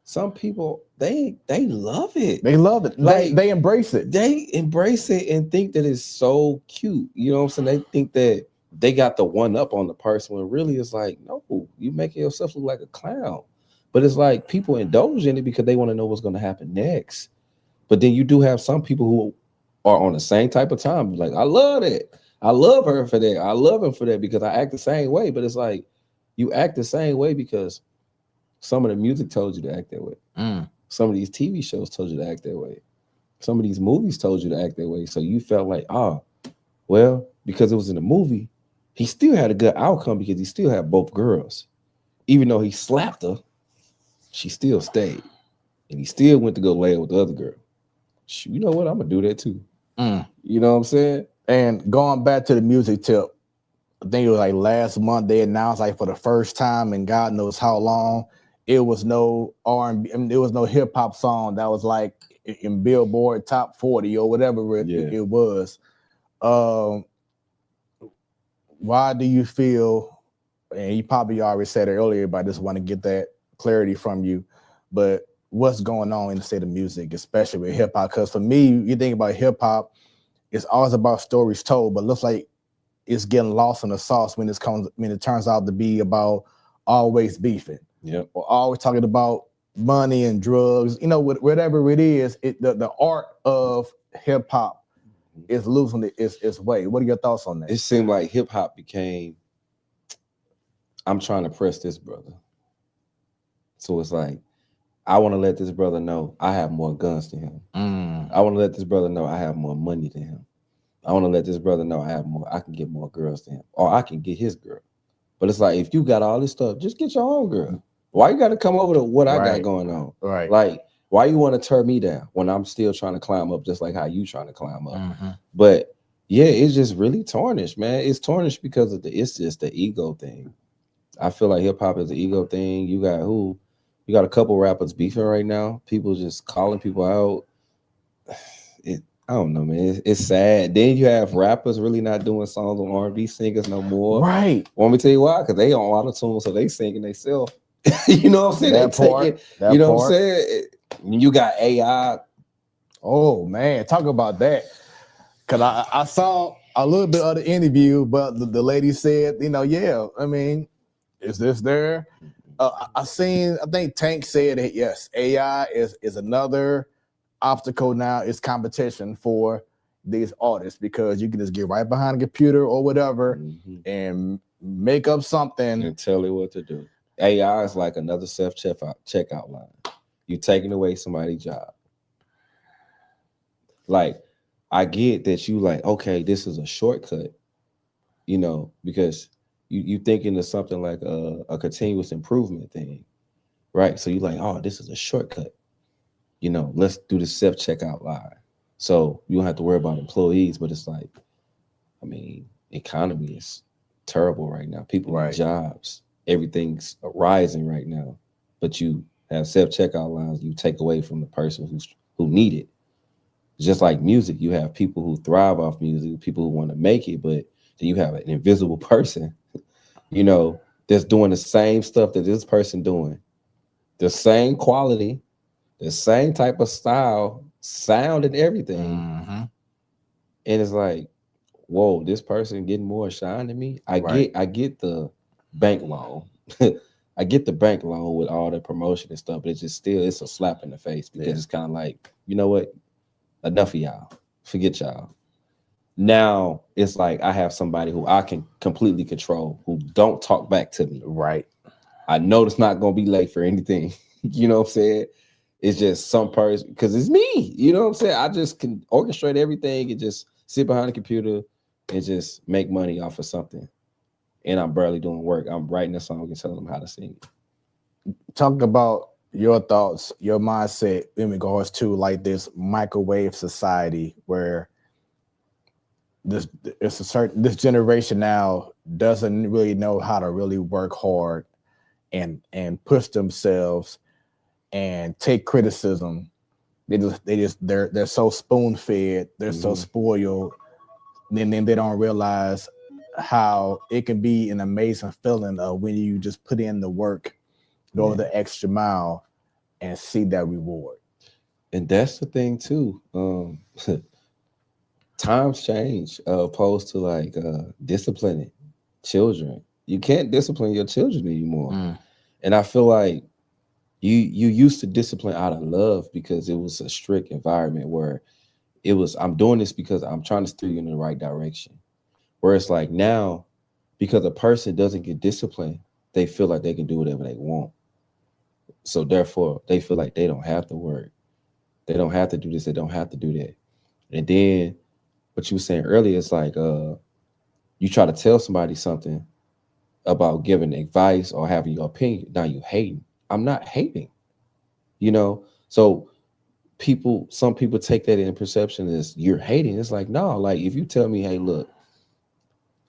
some people, they love it. They love it. Like they embrace it. They embrace it and think that it's so cute. You know what I'm saying? They think that they got the one up on the person when really it's like, no, you making yourself look like a clown. But it's like people indulge in it because they want to know what's going to happen next. But then you do have some people who are on the same type of time. Like, I love it. I love her for that. I love him for that because I act the same way. But it's like you act the same way because some of the music told you to act that way. Some of these TV shows told you to act that way. Some of these movies told you to act that way. So you felt like, well, because it was in a movie, he still had a good outcome because he still had both girls. Even though he slapped her, she still stayed. And he still went to go lay with the other girl. You know what? I'm going to do that too. You know what I'm saying? And going back to the music tip, I think it was like last month they announced like for the first time in God knows how long, it was no R&B, I mean, there was no hip hop song that was like in Billboard Top 40 or whatever it was. Why do you feel, and you probably already said it earlier, but I just want to get that clarity from you, but what's going on in the state of music, especially with hip hop? Because for me, you think about hip hop, it's always about stories told, but looks like it's getting lost in the sauce when it turns out to be about always beefing. Or always talking about money and drugs, you know, whatever it is, the art of hip hop is losing its way. What are your thoughts on that? It seemed like hip hop became, I'm trying to press this brother. So it's like, I want to let this brother know I have more guns than him. I want to let this brother know I have more money than him. I want to let this brother know I can get more girls than him, or I can get his girl. But it's like, if you got all this stuff, just get your own girl. Why you got to come over to what I got going on? Like, why you want to turn me down when I'm still trying to climb up just like how you trying to climb up? But yeah, it's just really tarnished, man. It's tarnished because it's just the ego thing. I feel like hip hop is an ego thing. You got a couple rappers beefing right now. People just calling people out. I don't know, man. It's sad. Then you have rappers really not doing songs on R&B singers no more. Right. Want me to tell you why? Because they on auto-tune, so they singing themselves. You know what I'm saying? What I'm saying? You got AI. Oh man, talk about that. Cause I saw a little bit of the interview, but the lady said, I mean, is this there? I think Tank said that yes, AI is another obstacle now. It's competition for these artists because you can just get right behind a computer or whatever and make up something and tell it what to do. AI is like another self-checkout line. You're taking away somebody's job. Like, I get that you like, okay, this is a shortcut, because you thinking of something like a continuous improvement thing, right? So you're like, oh, this is a shortcut. Let's do the self-checkout line. So you don't have to worry about employees, but it's like, I mean, economy is terrible right now. People need jobs. Everything's rising right now, but you have self-checkout lines you take away from the person who need it. Just like music, you have people who thrive off music, people who want to make it, but then you have an invisible person, that's doing the same stuff that this person doing, the same quality, the same type of style, sound, and everything. And it's like, whoa, this person getting more shine than me. I get the bank loan. I get the bank loan with all the promotion and stuff, but it's a slap in the face because it's kind of like, you know what? Enough of y'all. Forget y'all. Now it's like I have somebody who I can completely control, who don't talk back to me. Right. I know it's not going to be late for anything. You know what I'm saying? It's just some person, because it's me. You know what I'm saying? I just can orchestrate everything and just sit behind the computer and just make money off of something. And I'm barely doing work. I'm writing a song and telling them how to sing it. Talk about your thoughts, your mindset in regards to like this microwave society where this generation now doesn't really know how to really work hard and push themselves and take criticism. They're so spoon fed, they're so spoiled, and then they don't realize how it can be an amazing feeling when you just put in the work, go the extra mile, and see that reward. And that's the thing too. Times change opposed to like disciplining. children. You can't discipline your children anymore. Mm. And I feel like you used to discipline out of love because it was a strict environment where it was, I'm doing this because I'm trying to steer you in the right direction. Where it's like now, because a person doesn't get disciplined, they feel like they can do whatever they want. So therefore, they feel like they don't have to work. They don't have to do this. They don't have to do that. And then what you were saying earlier is like you try to tell somebody something about giving advice or having your opinion. Now you hating. I'm not hating, you know. So some people take that in perception as you're hating. It's like, no, like if you tell me, hey, look,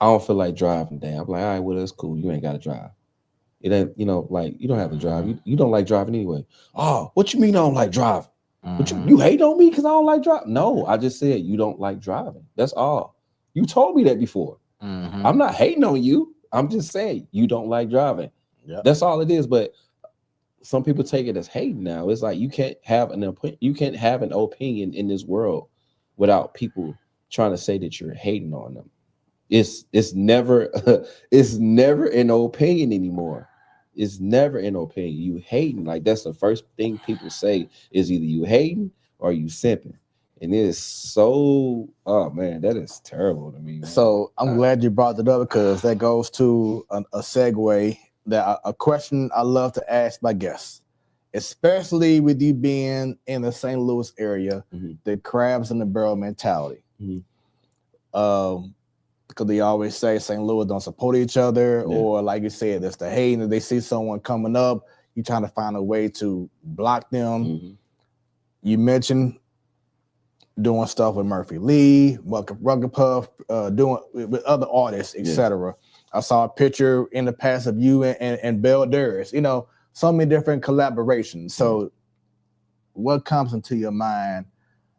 I don't feel like driving today. I'm like, all right, well, that's cool. You ain't got to drive. It ain't, you know, like you don't have to drive. You don't like driving anyway. Oh, what you mean I don't like driving? But you hate on me because I don't like driving? No, I just said you don't like driving. That's all. You told me that before. I'm not hating on you. I'm just saying you don't like driving. Yep. That's all it is. But some people take it as hate now. It's like you can't have an opinion in this world without people trying to say that you're hating on them. It's never it's never an opinion anymore. It's never an opinion. You hating, like that's the first thing people say is either you hating or you simping. And it is so, oh man, that is terrible to me, man. So I'm glad you brought that up because that goes to a segue, that a question I love to ask my guests, especially with you being in the St. Louis area, the crabs in the barrel mentality. Because they always say St. Louis don't support each other, or like you said, there's the hate, and they see someone coming up, you trying to find a way to block them. You mentioned doing stuff with Murphy Lee, Rugged Puff, doing with other artists, etc. I saw a picture in the past of you and Belle Durst, you know, so many different collaborations. So what comes into your mind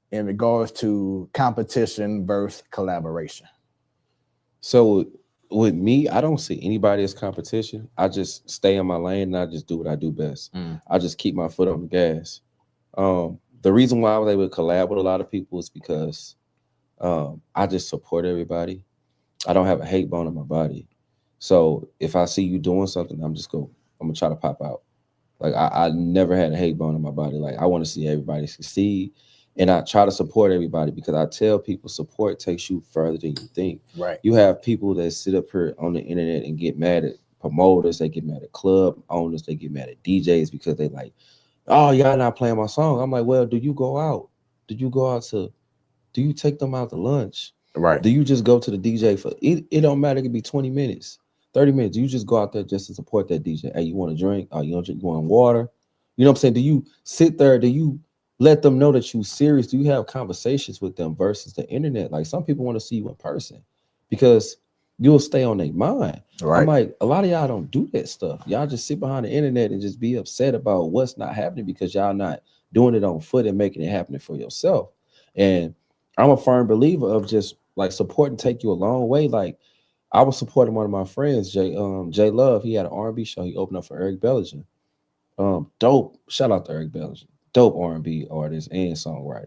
in regards to competition versus collaboration? So with me, I don't see anybody as competition. I just stay in my lane and I just do what I do best. I just keep my foot on the gas. The reason why I was able to collab with a lot of people is because I just support everybody. I don't have a hate bone in my body. So if I see you doing something, I'm gonna try to pop out. Like I never had a hate bone in my body. Like I want to see everybody succeed. And I try to support everybody because I tell people support takes you further than you think. Right. You have people that sit up here on the internet and get mad at promoters, they get mad at club owners, they get mad at DJs because they like, oh, y'all not playing my song. I'm like, well, do you go out? Do you take them out to lunch? Right. Do you just go to the DJ for it? It don't matter. It could be 20 minutes, 30 minutes. Do you just go out there just to support that DJ? Hey, you want a drink? Oh, you want water? You know what I'm saying? Do you sit there? Do you let them know that you're serious? Do you have conversations with them versus the internet? Like some people want to see you in person because you'll stay on their mind. Right. I'm like, a lot of y'all don't do that stuff. Y'all just sit behind the internet and just be upset about what's not happening because y'all not doing it on foot and making it happen for yourself. And I'm a firm believer of just like support and take you a long way. Like I was supporting one of my friends, Jay Love. He had an R&B show. He opened up for Eric Bellinger. Dope. Shout out to Eric Bellinger. Dope R&B artist and songwriter.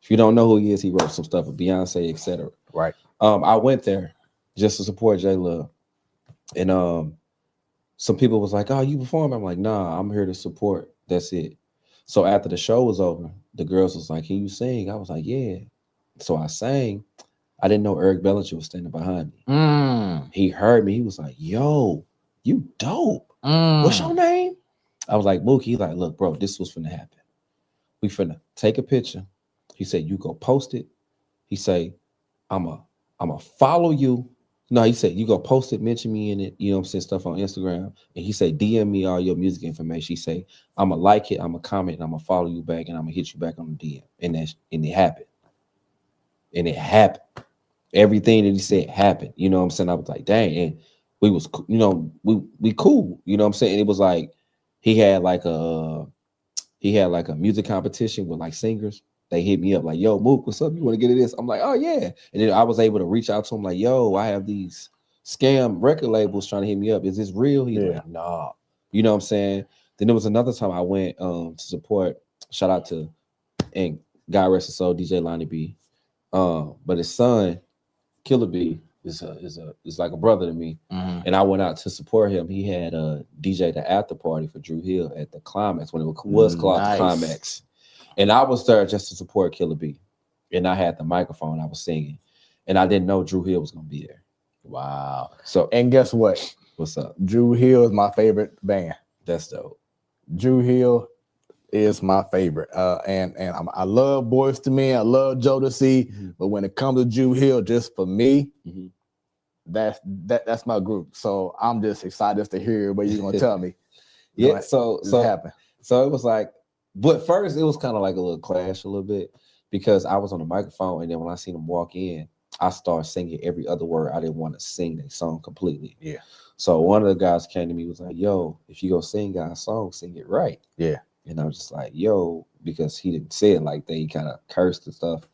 If you don't know who he is, he wrote some stuff with Beyonce, etc. Right. I went there just to support J Love. And some people was like, oh, you perform? I'm like, nah, I'm here to support. That's it. So after the show was over, the girls was like, can you sing? I was like, yeah. So I sang. I didn't know Eric Bellinger was standing behind me. He heard me. He was like, yo, you dope. What's your name? I was like, Mookie. He's like, look, bro, this was finna happen. We finna take a picture. He said, you go post it. He say, I'm a follow you. No, he said, you go post it, mention me in it, you know what I'm saying, stuff on Instagram. And he said, DM me all your music information. He say, I'm gonna like it, I'm gonna comment, and I'm gonna follow you back, and I'm gonna hit you back on the DM. And it happened. And it happened. Everything that he said happened. You know what I'm saying? I was like, dang. And we was, you know, we cool. You know what I'm saying? And it was like he had like a music competition with like singers. They hit me up like, yo, Mook, what's up? You want to get into this? I'm like, oh, yeah. And then I was able to reach out to him like, yo, I have these scam record labels trying to hit me up. Is this real? He's like, nah. You know what I'm saying? Then there was another time I went to support, shout out to, and God rest his soul, DJ Lonnie B. But his son, Killer B, is like a brother to me. And I went out to support him. He had a DJ the after party for Drew Hill at the Climax when it was called the Climax. And I was there just to support Killer B. And I had the microphone, I was singing. And I didn't know Drew Hill was gonna be there. Wow. So and guess what? What's up? Drew Hill is my favorite band. That's dope. Drew Hill is my favorite. And I love Boyz II Men, I love Jodeci, but when it comes to Drew Hill, just for me, that's my group. So I'm just excited to hear what you're gonna tell me. So happened. So it was like, but first it was kind of like a little clash a little bit because I was on the microphone, and then when I seen them walk in, I started singing every other word. I didn't want to sing their song completely. Yeah. So one of the guys came to me, was like, "Yo, if you go sing God's song, sing it right." Yeah. And I was just like, "Yo," because he didn't say it like that. He kind of cursed and stuff.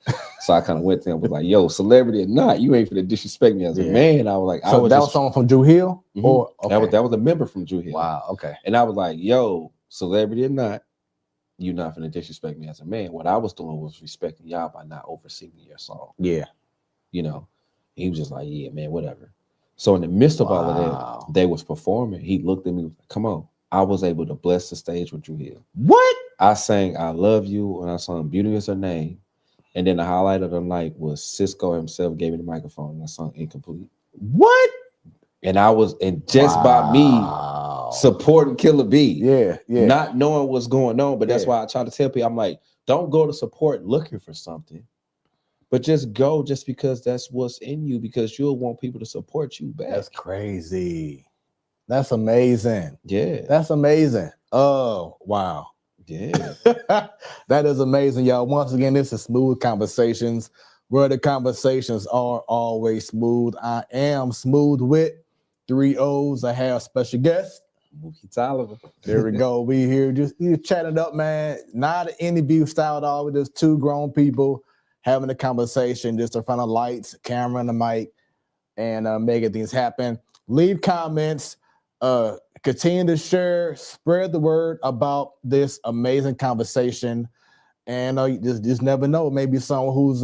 So I kind of went to him, was like, "Yo, celebrity or not, you ain't finna disrespect me as a man." I was like, "So that was someone from Drew Hill, or okay. that was a member from Drew Hill." Wow. Okay. And I was like, "Yo, celebrity or not, you're not finna disrespect me as a man. What I was doing was respecting y'all by not oversinging your song." Yeah. You know, he was just like, "Yeah, man, whatever." So in the midst of all of that, they was performing. He looked at me, "Come on." I was able to bless the stage with Drew Hill. What? I sang "I Love You" and I sung "Beauty Is Her Name." And then the highlight of the night was Cisco himself gave me the microphone and I sung "Incomplete." What? And I was, and just by me supporting Killer B, not knowing what's going on, but that's why I try to tell people, I'm like, don't go to support looking for something, but just go just because that's what's in you, because you'll want people to support you back. That's crazy. That's amazing. Yeah. That's amazing. Oh, wow. Yeah. That is amazing, y'all. Once again, this is Smoooth Conversations, where the conversations are always smooth. I am Smooth with 3 O's. I have special guest, Mookie Toliver. There we go. We here just chatting up, man. Not an interview style at all. We're just two grown people having a conversation just in front of lights, camera, and the mic, and making things happen. Leave comments. Continue to share, spread the word about this amazing conversation. And you just never know. Maybe someone who's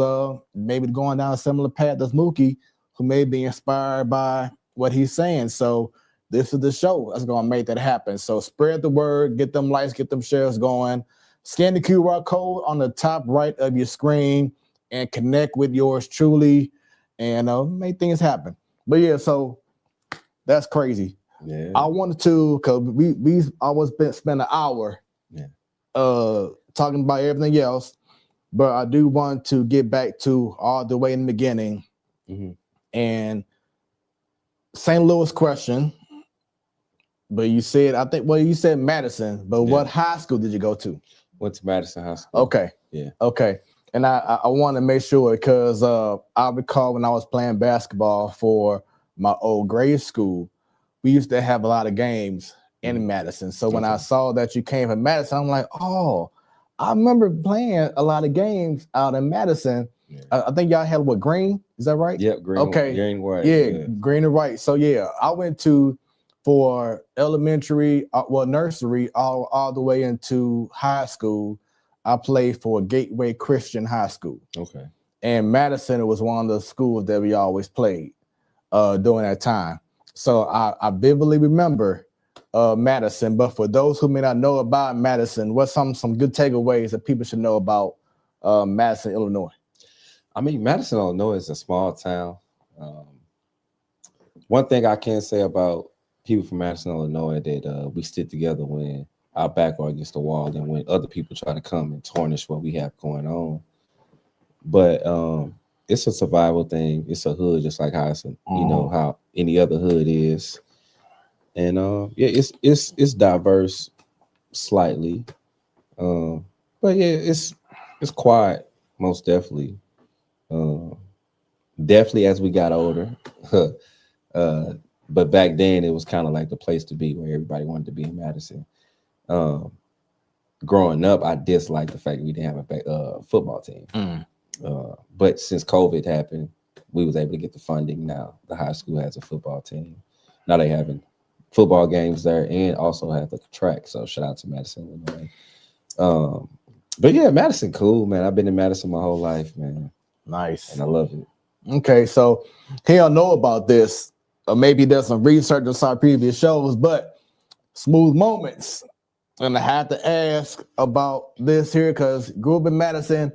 maybe going down a similar path as Mookie, who may be inspired by what he's saying. So this is the show that's going to make that happen. So spread the word, get them likes, get them shares going. Scan the QR code on the top right of your screen and connect with yours truly and make things happen. But yeah, so that's crazy. Yeah. I wanted to, because we always spend an hour talking about everything else, but I do want to get back to all the way in the beginning. And St. Louis question, but you said, you said Madison, but what high school did you go to? Went to Madison High School. Okay. Yeah. Okay. And I want to make sure, because I recall when I was playing basketball for my old grade school, we used to have a lot of games in Madison. So when I saw that you came from Madison, I'm like, oh, I remember playing a lot of games out in Madison. Yeah. I think y'all had what, green? Is that right? Yep, green. Okay. Green, white. Yeah, green and white. So yeah, I went for elementary, nursery, all the way into high school. I played for Gateway Christian High School. Okay. And Madison, it was one of the schools that we always played during that time. So I vividly remember Madison. But for those who may not know about Madison, what's some good takeaways that people should know about Madison, Illinois? I mean, Madison, Illinois is a small town. One thing I can say about people from Madison, Illinois, that we stick together when our back are against the wall and when other people try to come and tarnish what we have going on. But it's a survival thing. It's a hood, just like how it's how any other hood is. And it's diverse slightly. But yeah, it's quiet, most definitely. Definitely as we got older. But back then it was kind of like the place to be, where everybody wanted to be in Madison. Growing up, I disliked the fact that we didn't have a football team. But since COVID happened, we was able to get the funding. Now the high school has a football team. Now they having football games there and also have the track. So shout out to Madison, Illinois. But yeah, Madison cool, man. I've been in Madison my whole life, man. Nice. And I love it. Okay, so he don't know about this, or maybe there's some research on some previous shows, but smooth moments. And I had to ask about this here because grew up in Madison,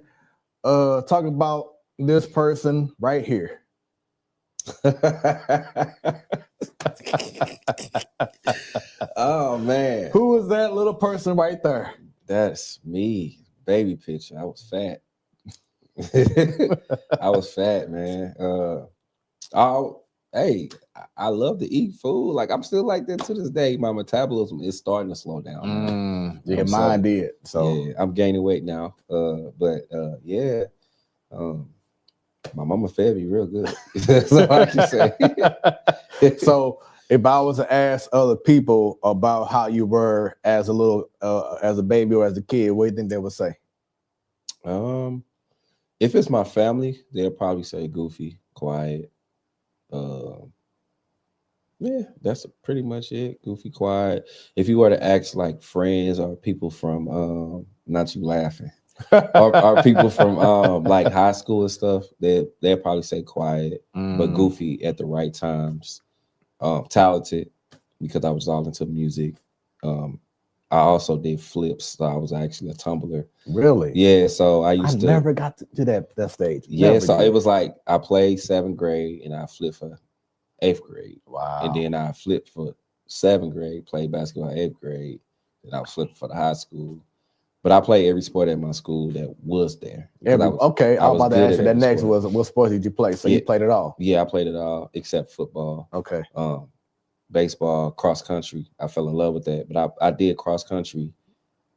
talking about this person right here. Oh man, Who is that little person right there? that's me. Baby picture. I was fat. I was fat, man. Hey, I love to eat food. Like I'm still like that to this day. My metabolism is starting to slow down. Yeah, mine did. So yeah, I'm gaining weight now. Yeah. My mama fed me real good. That's all I can say. So if I was to ask other people about how you were as a little, as a baby or as a kid, what do you think they would say? If it's my family, they'll probably say goofy, quiet. Yeah, that's pretty much it. Goofy, quiet. If you were to ask like friends or people from not you laughing, or people from like high school and stuff, they'll probably say quiet, but goofy at the right times. Talented because I was all into music. I also did flips, so I was actually a tumbler. Really? Yeah, so I never got to that stage. Yeah, Never so did. it was like I played 7th grade and I flipped for 8th grade. Wow. And then I flipped for 7th grade, played basketball 8th grade, and I was flipping for the high school. But I played every sport at my school that was there. I was about to ask you that next was what sport did you play? So you played it all? Yeah, I played it all except football. Okay. Baseball, cross country. I fell in love with that. But I did cross country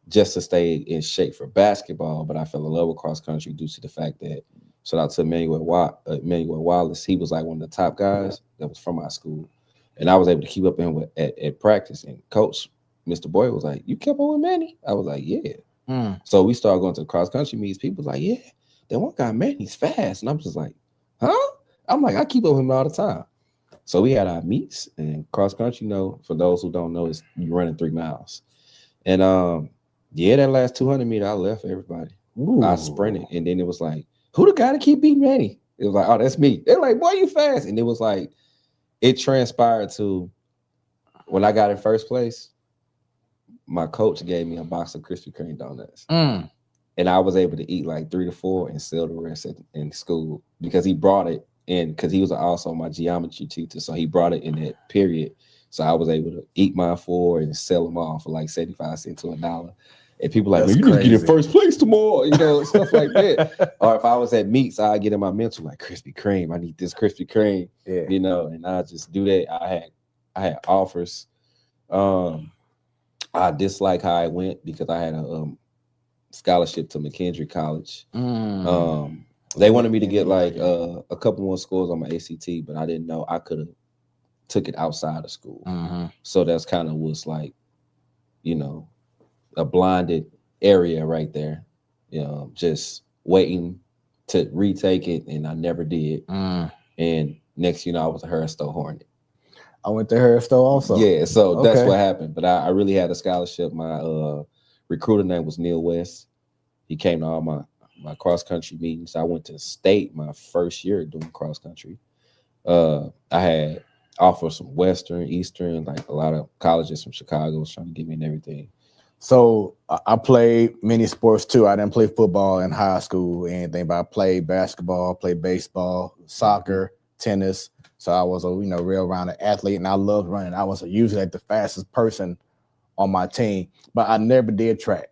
just to stay in shape for basketball. But I fell in love with cross country due to the fact that, shout out to Emmanuel Wallace. He was like one of the top guys that was from my school. And I was able to keep up with him at practice. And coach, Mr. Boyd, was like, "You kept up with Manny?" I was like, "Yeah." So we started going to the cross country meets. People was like, "Yeah, that one guy, man, he's fast." And I'm just like, "Huh?" I'm like, I keep up with him all the time. So we had our meets, and cross country, for those who don't know, is you running 3 miles. And that last 200 meter, I left everybody. Ooh. I sprinted, and then it was like, who the guy to keep beating Manny? It was like, oh, that's me. They're like, boy, you fast. And it was like, it transpired to when I got in first place, my coach gave me a box of Krispy Kreme donuts. And I was able to eat like 3 to 4 and sell the rest in school because he brought it in because he was also my geometry teacher. So he brought it in that period. So I was able to eat my 4 and sell them all for like 75 cents to $1. And people like, man, you need to get in first place tomorrow, stuff like that. Or if I was at meets, I'd get in my mental like Krispy Kreme. I need this Krispy Kreme, and I just do that. I had offers. I dislike how I went because I had a scholarship to McKendree College. They wanted me to get like a couple more scores on my ACT, but I didn't know I could have took it outside of school. So that's kind of was like, a blinded area right there. Just waiting to retake it, and I never did. And next, I was a Hursto Hornet. I went to Hursto also. Yeah, so that's what happened. But I really had a scholarship. My recruiter name was Neil West. He came to all my cross country meetings. I went to state my first year doing cross country. I had offers from Western, Eastern, like a lot of colleges from Chicago was trying to get me and everything. So I played many sports too. I didn't play football in high school or anything, but I played basketball, played baseball, soccer, tennis. So I was a real rounded athlete, and I loved running. I was usually like the fastest person on my team, but I never did track.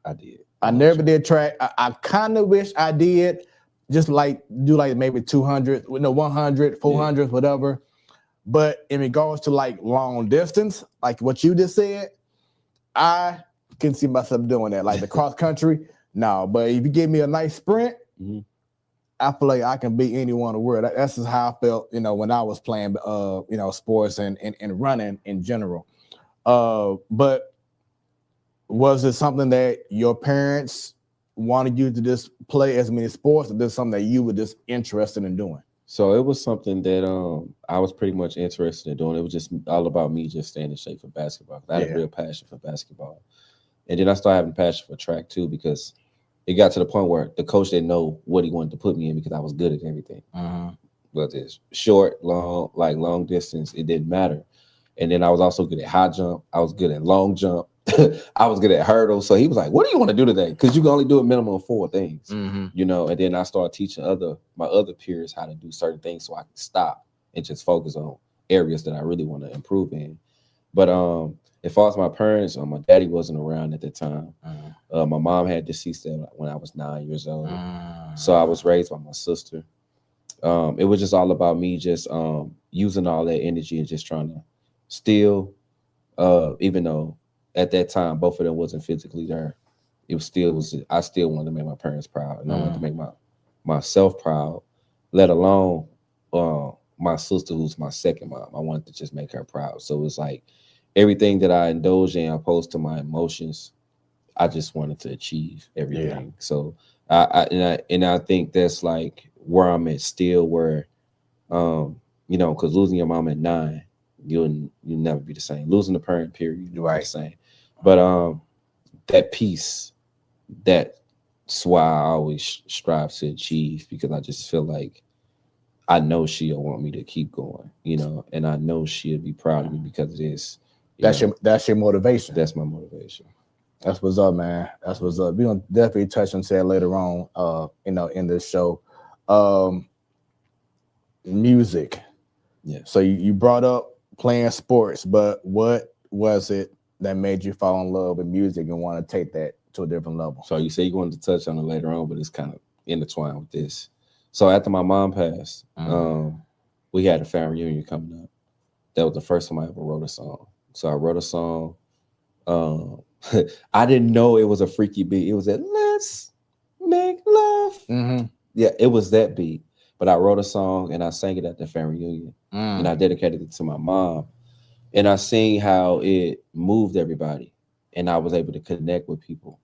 I did. I never did track. I kind of wish I did, just like do like maybe 200, 100, 400, whatever. But in regards to like long distance, like what you just said, I can see myself doing that. Like the cross country, no. But if you give me a nice sprint, I feel like I can beat anyone in the world. That's just how I felt, when I was playing, sports and running in general. But was it something that your parents wanted you to just play as many sports, or this something that you were just interested in doing? So it was something that I was pretty much interested in doing. It was just all about me just staying in shape for basketball. I had a real passion for basketball. And then I started having a passion for track too, because it got to the point where the coach didn't know what he wanted to put me in because I was good at everything. Whether it's short, long, like long distance, it didn't matter. And then I was also good at high jump. I was good at long jump. I was good at hurdles. So he was like, what do you want to do today? Because you can only do a minimum of 4 things, you know. And then I started teaching my other peers how to do certain things so I can stop and just focus on areas that I really want to improve in. But as far as my parents, my daddy wasn't around at the time. My mom had deceased when I was 9 years old. So I was raised by my sister. It was just all about me just using all that energy and just trying to still, even though at that time both of them wasn't physically there, I still wanted to make my parents proud, and I wanted to make myself proud, let alone my sister, who's my second mom. I wanted to just make her proud. So it was like everything that I indulge in opposed to my emotions, I just wanted to achieve everything. Yeah. So I think that's like where I'm at still, where you know, because losing your mom at 9, you'll never be the same. Losing a parent, period, you'll be the same. But that peace, that's why I always strive to achieve, because I just feel like I know she'll want me to keep going, you know, and I know she'll be proud of me because it is. That's your motivation. That's my motivation. That's what's up, man. That's what's up. We're gonna definitely touch on that later on, you know, in this show. Music. Yeah. So you brought up playing sports, but what was it that made you fall in love with music and want to take that to a different level? So you say you wanted to touch on it later on, but it's kind of intertwined with this. So after my mom passed, we had a family reunion coming up. That was the first time I ever wrote a song. So I wrote a song. I didn't know it was a freaky beat. It was that "Let's Make Love." Yeah, it was that beat. But I wrote a song and I sang it at the family reunion, and I dedicated it to my mom. And I seen how it moved everybody, and I was able to connect with people,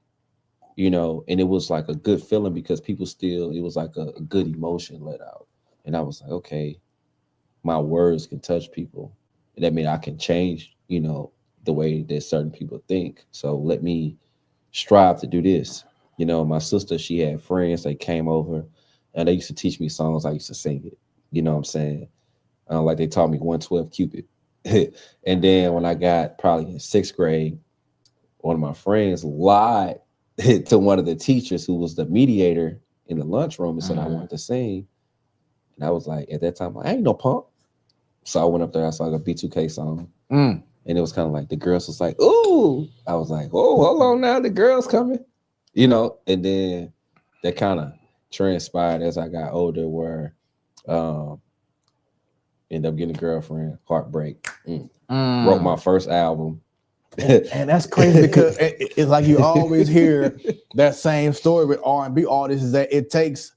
you know. And it was like a good feeling because people still, it was like a good emotion let out. And I was like, okay, my words can touch people, and that means I can change, you know, the way that certain people think. So let me strive to do this. You know, my sister, she had friends that came over and they used to teach me songs. I used to sing it. You know what I'm saying? Like they taught me 112 Cupid. And then when I got probably in 6th grade, one of my friends lied to one of the teachers who was the mediator in the lunchroom and said I wanted to sing. And I was like, at that time, I ain't no punk. So I went up there, I sang a B2K song. And it was kind of like the girls was like, ooh. I was like, oh, hold on now, the girls coming. You know, and then that kind of transpired as I got older, where ended up getting a girlfriend, heartbreak. Wrote my first album. And that's crazy because it's like you always hear that same story with R&B artists, is that it takes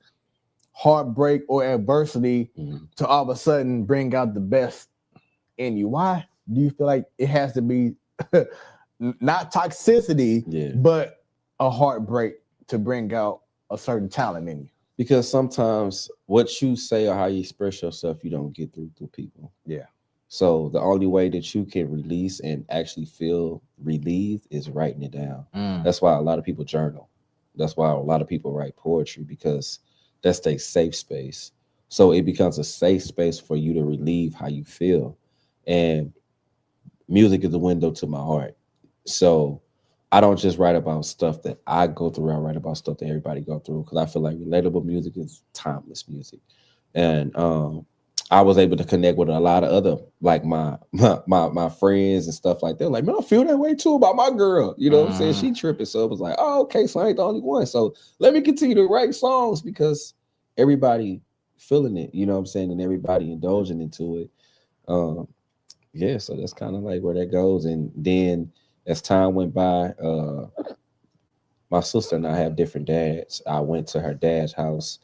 heartbreak or adversity to all of a sudden bring out the best in you. Why do you feel like it has to be not toxicity, but a heartbreak to bring out a certain talent in you? Because sometimes what you say or how you express yourself, you don't get through people. Yeah. So the only way that you can release and actually feel relieved is writing it down. That's why a lot of people journal. That's why a lot of people write poetry, because that's their safe space. So it becomes a safe space for you to relieve how you feel. And music is the window to my heart. So I don't just write about stuff that I go through. I write about stuff that everybody go through, because I feel like relatable music is timeless music. And I was able to connect with a lot of other, like my friends and stuff like that. Like, man, I feel that way too about my girl. You know what I'm saying? She tripping. So it was like, oh, okay, so I ain't the only one. So let me continue to write songs, because everybody feeling it, you know what I'm saying? And everybody indulging into it. Yeah, so that's kind of like where that goes. And then as time went by, my sister and I have different dads. I went to her dad's house,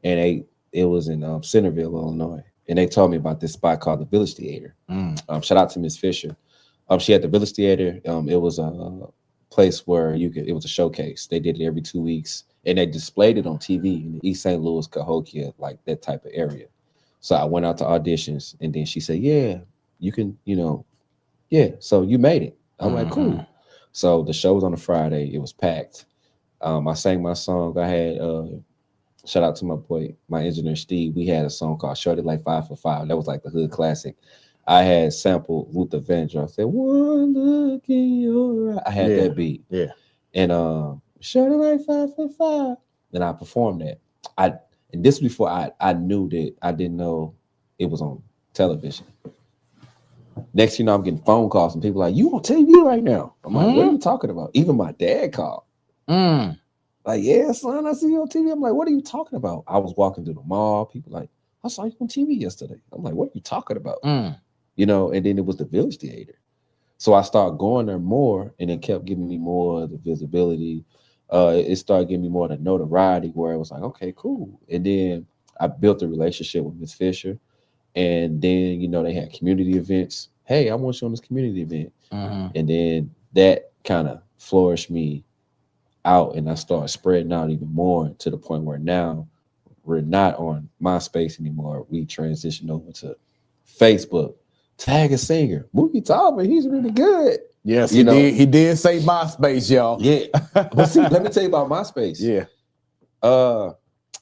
and it was in Centerville, Illinois. And they told me about this spot called the Village Theater. Shout out to Miss Fisher. She had the Village Theater. It was a place where it was a showcase. They did it every 2 weeks, and they displayed it on TV in the East St. Louis, Cahokia, like that type of area. So I went out to auditions, and then she said, yeah, you can, so you made it. I'm like, cool. So the show was on a Friday. It was packed. I sang my song. I had shout out to my boy, my engineer Steve. We had a song called "Shorty Like 5 for 5." That was like the hood classic. I had sampled Luther Vandross. I said, "One look in your eye." I had that beat. Yeah. And "Shorty Like 5 for 5." And I performed that. And this before I knew that I didn't know it was on television. Next, you know, I'm getting phone calls and people like, "You on TV right now?" I'm like, "What are you talking about?" Even my dad called. Like, "Yeah, son, I see you on TV." I'm like, "What are you talking about?" I was walking through the mall. People like, "I saw you on TV yesterday." I'm like, "What are you talking about?" You know, and then it was the Village Theater. So I started going there more, and it kept giving me more of the visibility. It started giving me more of the notoriety where it was like, okay, cool. And then I built a relationship with Miss Fisher. And then, you know, they had community events. "Hey, I want you on this community event." And then that kind of flourished me out, and I started spreading out even more to the point where now we're not on MySpace anymore. We transitioned over to Facebook. Tag a singer, Mookie Toliver. He's really good. Yes, You know, he did say MySpace, y'all. yeah. But see, let me tell you about MySpace. Yeah.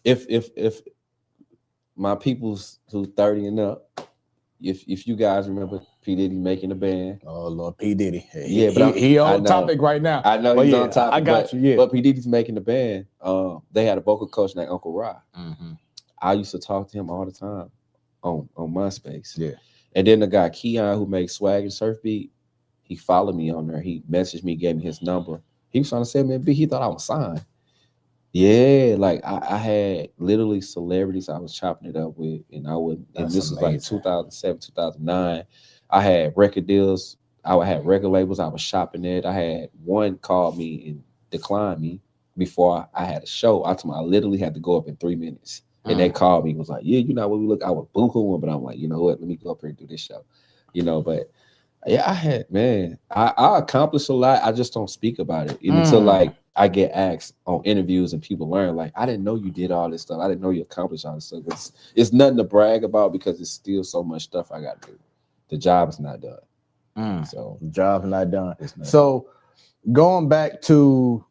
If my people's who 30 and up, if you guys remember P. Diddy making a band. Oh Lord, P. Diddy. But he on topic right now. I know he's on topic. I got you. Yeah. But P. Diddy's making the band. They had a vocal coach named Uncle Ra. I used to talk to him all the time on MySpace. Yeah. And then the guy Keon, who makes Swag and Surf Beat, he followed me on there. He messaged me, gave me his number. He was trying to send me a beat. He thought I was signed. Yeah, like I had literally celebrities I was chopping it up with, and this was like 2007, 2009. I had record deals. I had record labels I was shopping at. I had one call me and decline me before I had a show. I literally had to go up in 3 minutes. And they called me, was like, "Yeah, you know what we look." I was boo-hooing, but I'm like, you know what? Let me go up here and do this show. You know, but yeah, I accomplished a lot. I just don't speak about it until like I get asked on interviews and people learn, like, "I didn't know you did all this stuff. I didn't know you accomplished all this stuff." It's nothing to brag about because it's still so much stuff I got to do. The job is not done. So the job's not done. So going back to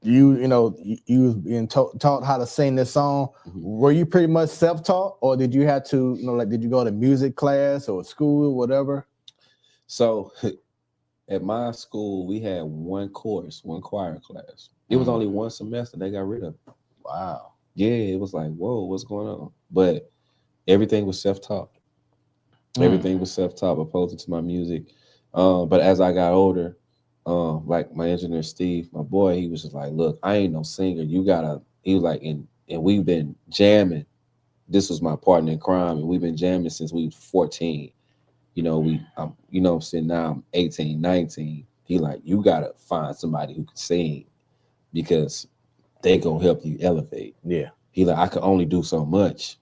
you know, you was being taught how to sing this song. Were you pretty much self-taught, or did you have to, you know, like, did you go to music class or school, whatever? So at my school, we had one choir class. It was only one semester. They got rid of it. Wow. Yeah, it was like, whoa, what's going on? But everything was self-taught. Everything was self-taught, opposed to my music. But as I got older, like my engineer Steve, my boy, he was just like, "Look, I ain't no singer. You gotta." He was like, and we've been jamming. This was my partner in crime, and we've been jamming since we was 14. You know, you know, I'm now I'm 18, 19. He like, "You gotta find somebody who can sing because they gonna help you elevate." Yeah. He like, "I could only do so much."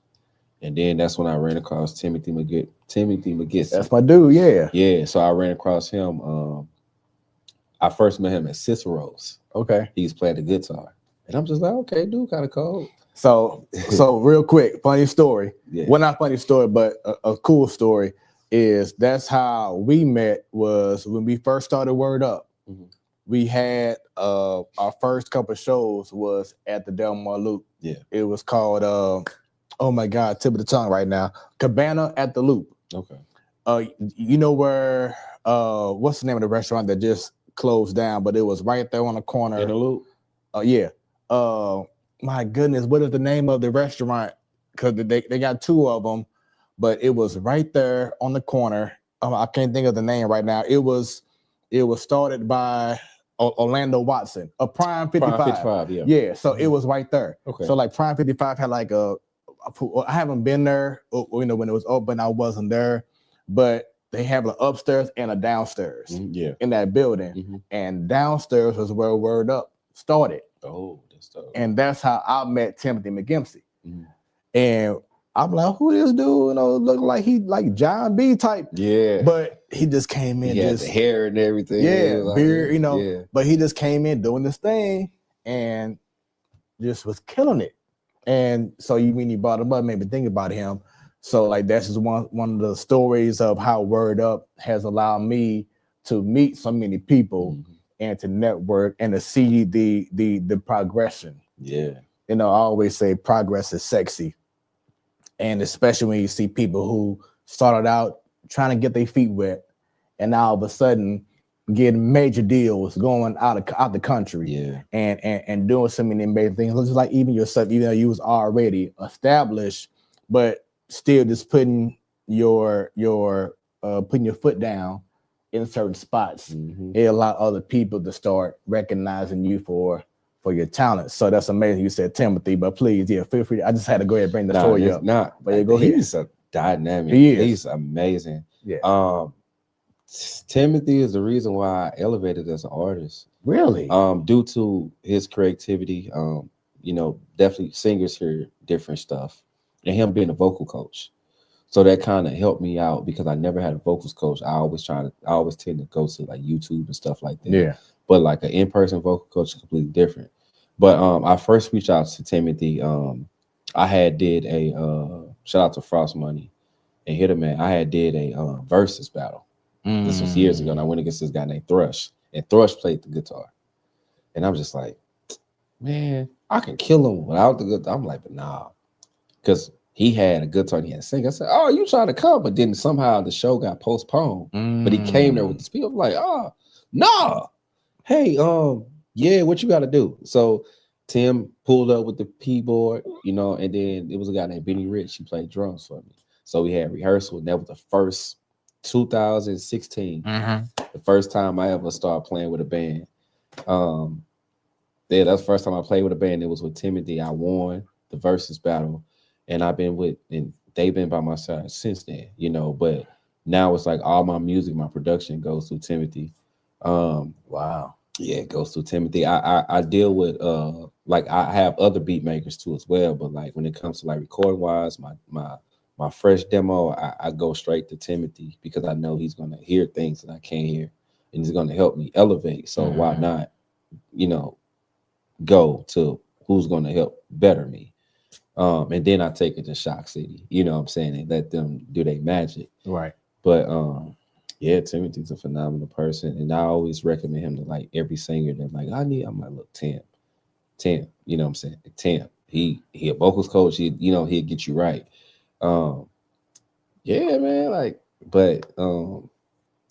And then that's when I ran across Timothy McGisty. That's my dude. Yeah. Yeah. So I ran across him. I first met him at Cicero's. Okay. He was playing the guitar. And I'm just like, okay, dude, kind of cold. So real quick, funny story. Yeah. Well, not funny story, but a cool story is that's how we met was when we first started Word Up. We had our first couple of shows was at the Delmar Loop. Yeah. It was called, oh my God, tip of the tongue right now, Cabana at the Loop. Okay. You know where, what's the name of the restaurant that just closed down, but it was right there on the corner. In the Loop? Yeah. My goodness, what is the name of the restaurant? Because they got two of them, but it was right there on the corner. I can't think of the name right now. It was started by Orlando Watson, a Prime 55. Prime 55, yeah. Yeah, so it was right there. Okay. So like Prime 55 had like I haven't been there, you know, when it was open, I wasn't there, but they have an upstairs and a downstairs in that building. And downstairs was where Word Up started. Oh, that's dope. And that's how I met Timothy McGimsey. And I'm like, who this dude? You know, look like he like John B type. Yeah. But he just came in. He had the hair and everything. Yeah, like, beard, you know. Yeah. But he just came in doing this thing and just was killing it. And so when you brought him up, made me think about him. So like that's just one of the stories of how Word Up has allowed me to meet so many people and to network and to see the progression. Yeah. You know, I always say progress is sexy. And especially when you see people who started out trying to get their feet wet and now all of a sudden getting major deals, going out the country, Yeah. and doing so many amazing things. Just like even yourself, even though you was already established, but still just putting your foot down in certain spots. Mm-hmm. It allowed other people to start recognizing you for your talent. So that's amazing. You said Timothy, but please, yeah, feel free. I just had to go ahead and bring the story up. But yeah, go ahead. He's a dynamic. He's amazing. Yeah. Timothy is the reason why I elevated as an artist. Really? Due to his creativity. You know, definitely singers hear different stuff, and him being a vocal coach. So that kind of helped me out because I never had a vocals coach. I always tend to go to like YouTube and stuff like that. Yeah. But like an in-person vocal coach is completely different. But I first reached out to Timothy. I had did a shout out to Frost Money and Hitterman. I had did a versus battle. This was years ago, and I went against this guy named Thrush, and Thrush played the guitar. And I'm just like, man, I can kill him without the guitar. I'm like, but nah, because he had a guitar and he had to sing. I said, oh, you trying to come? But then somehow the show got postponed. But he came there with the speaker. I'm like, oh, nah. Hey, yeah, what you got to do? So Tim pulled up with the keyboard, you know, and then it was a guy named Benny Rich. He played drums for me. So we had rehearsal, and that was the first 2016, the first time I ever started playing with a band. Yeah, that's the first time I played with a band. It was with Timothy. I won the versus battle, and they've been by my side since then, you know. But now it's like all my music, my production goes through Timothy. Wow. Yeah, it goes through Timothy. I deal with like I have other beat makers too as well, but like when it comes to like recording wise, my fresh demo, I go straight to Timothy because I know he's gonna hear things that I can't hear, and he's gonna help me elevate. So why not, you know, go to who's gonna help better me? And then I take it to Shock City, you know what I'm saying, and let them do their magic. Right. But yeah, Timothy's a phenomenal person, and I always recommend him to like every singer that like I'm like, look, Tim, you know what I'm saying? Tim, he a vocals coach, he'll get you right. Yeah, man, like, but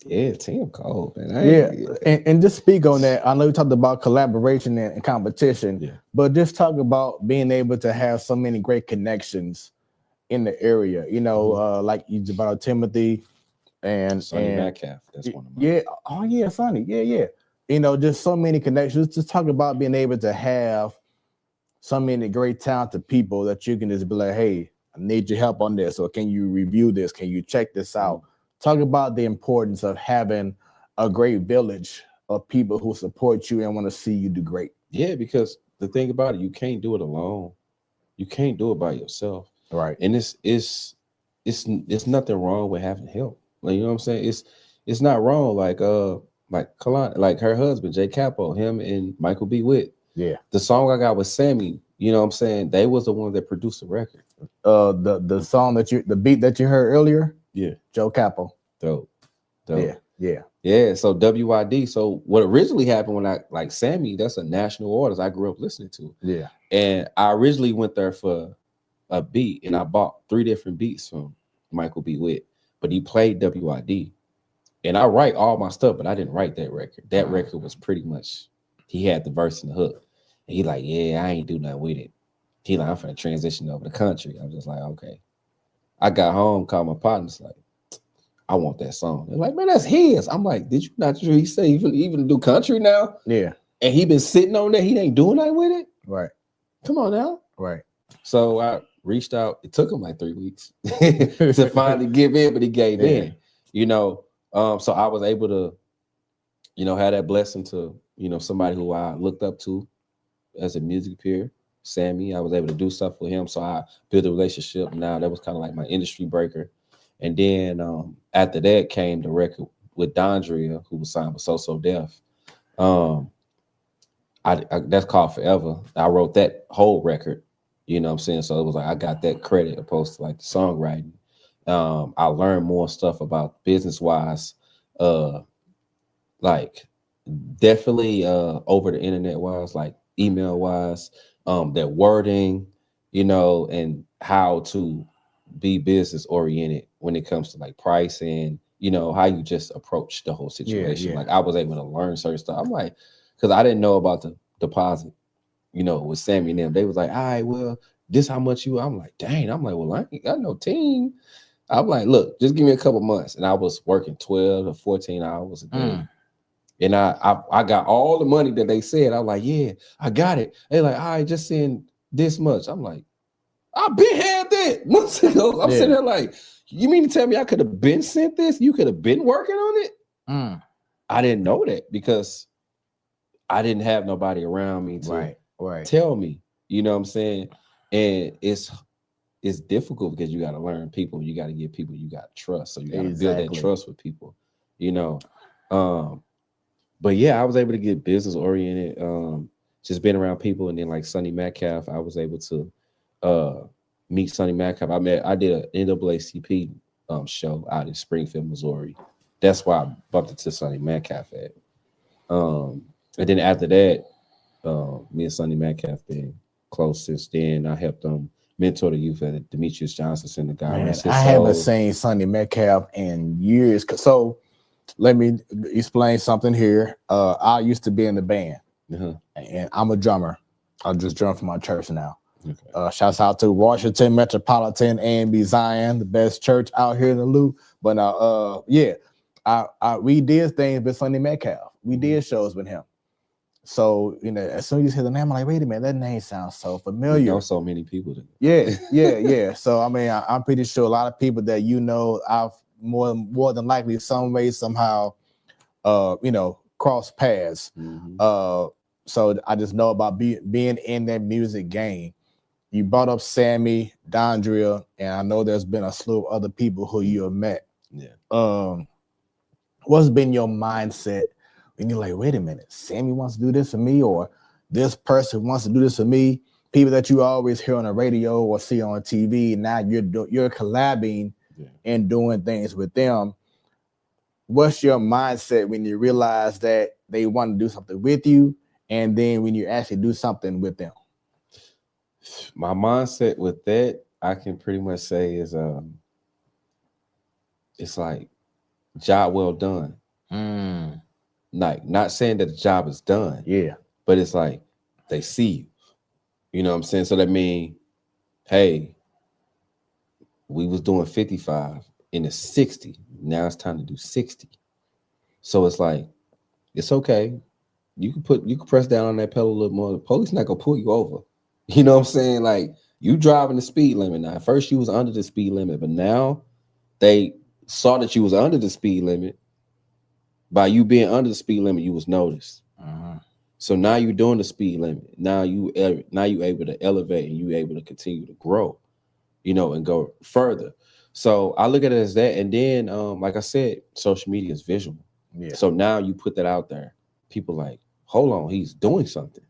yeah, Tim cold, man. And just speak on that. I know you talked about collaboration and competition, but just talk about being able to have so many great connections in the area. You know, like you about Timothy and Sonny Metcalf. That's one of mine. Yeah. Oh yeah, Sonny. Yeah. You know, just so many connections. Just talk about being able to have so many great talented people that you can just be like, hey, I need your help on this, or can you review this? Can you check this out? Talk about the importance of having a great village of people who support you and want to see you do great. Yeah, because the thing about it, you can't do it alone. You can't do it by yourself. Right. And it's nothing wrong with having help. Like, you know what I'm saying? It's not wrong. Like Kalani, like her husband, Jay Capo, him and Michael B. Witt. Yeah. The song I got with Sammy, you know what I'm saying? They was the one that produced the record. The song the beat that you heard earlier. Yeah. Joe Capo. Dope. Yeah. So WID. So what originally happened when I like Sammy, that's a national artist I grew up listening to. Yeah. And I originally went there for a beat, and I bought 3 different beats from Michael B. Witt, but he played WID. And I write all my stuff, but I didn't write that record. That record was pretty much, he had the verse and the hook. And he like, yeah, I ain't do nothing with it. He like, I'm finna transition over the country. I'm just like, okay. I got home, called my partners, like, I want that song. They're like, man, that's his. I'm like, did you not hear he say even do country now? Yeah. And he been sitting on there. He ain't doing that with it. Right. Come on now. Right. So I reached out. It took him like 3 weeks to finally give in, but he gave in. You know, so I was able to, you know, have that blessing to, you know, somebody who I looked up to as a music peer, Sammy. I was able to do stuff with him. So I built a relationship. Now that was kind of like my industry breaker. And then after that came the record with Dondria, who was signed with So Def. That's called Forever. I wrote that whole record, you know what I'm saying? So it was like I got that credit opposed to like the songwriting. I learned more stuff about business-wise, like definitely over the internet wise, like email wise, their wording, and how to be business oriented when it comes to like pricing, how you just approach the whole situation. yeah. Like I was able to learn certain stuff. I'm like, because I didn't know about the deposit, with Sammy and them. They was like, all right, well, this how much you. I'm like, dang. I'm like, well, I ain't got no team. I'm like, look, just give me a couple months. And I was working 12 to 14 hours a day. And I got all the money that they said. I was like, yeah, I got it. They like, all right, just send this much. I'm like, I been had that months ago. I'm sitting there like, you mean to tell me I could have been sent this? You could have been working on it? I didn't know that because I didn't have nobody around me to tell me. You know what I'm saying? And it's difficult because you got to learn people. You got to get people you got to trust. So you got to build that trust with people, But yeah, I was able to get business oriented, just being around people. And then like Sonny Metcalf, I was able to meet Sonny Metcalf. I did an NAACP show out in Springfield, Missouri. That's why I bumped into Sonny Metcalf at. And then after that, me and Sonny Metcalf been close since then. I helped them mentor the youth at Demetrius Johnson Center. Man, I haven't seen Sonny Metcalf in years. So let me explain something here. I used to be in the band, and I'm a drummer. I just drum for my church now. Okay. Shouts out to Washington Metropolitan A&B Zion, the best church out here in the loop. But we did things with Sonny Metcalf. We did shows with him. So, as soon as you hear the name, I'm like, wait a minute, that name sounds so familiar. You know so many people. Yeah. So, I mean, I'm pretty sure a lot of people that I've more than likely some way, somehow, cross paths. So I just know about being in that music game. You brought up Sammy, Dondria, and I know there's been a slew of other people who you have met. Yeah. What's been your mindset when you're like, wait a minute, Sammy wants to do this for me, or this person wants to do this for me? People that you always hear on the radio or see on TV, now you're collabing and doing things with them. What's your mindset when you realize that they want to do something with you, and then when you actually do something with them? My mindset with that, I can pretty much say is it's like job well done. Like not saying that the job is done, but it's like they see you. You know what I'm saying? So that means, hey, we was doing 55 in the 60. Now it's time to do 60. So it's like, it's okay. You can press down on that pedal a little more. The police not gonna pull you over. You know what I'm saying? Like you driving the speed limit now. At first you was under the speed limit, but now they saw that you was under the speed limit. By you being under the speed limit, you was noticed. So now you're doing the speed limit. Now you able to elevate and you able to continue to grow, and go further. So I look at it as that. And then, like I said, social media is visual. Yeah. So now you put that out there. People like, hold on, he's doing something,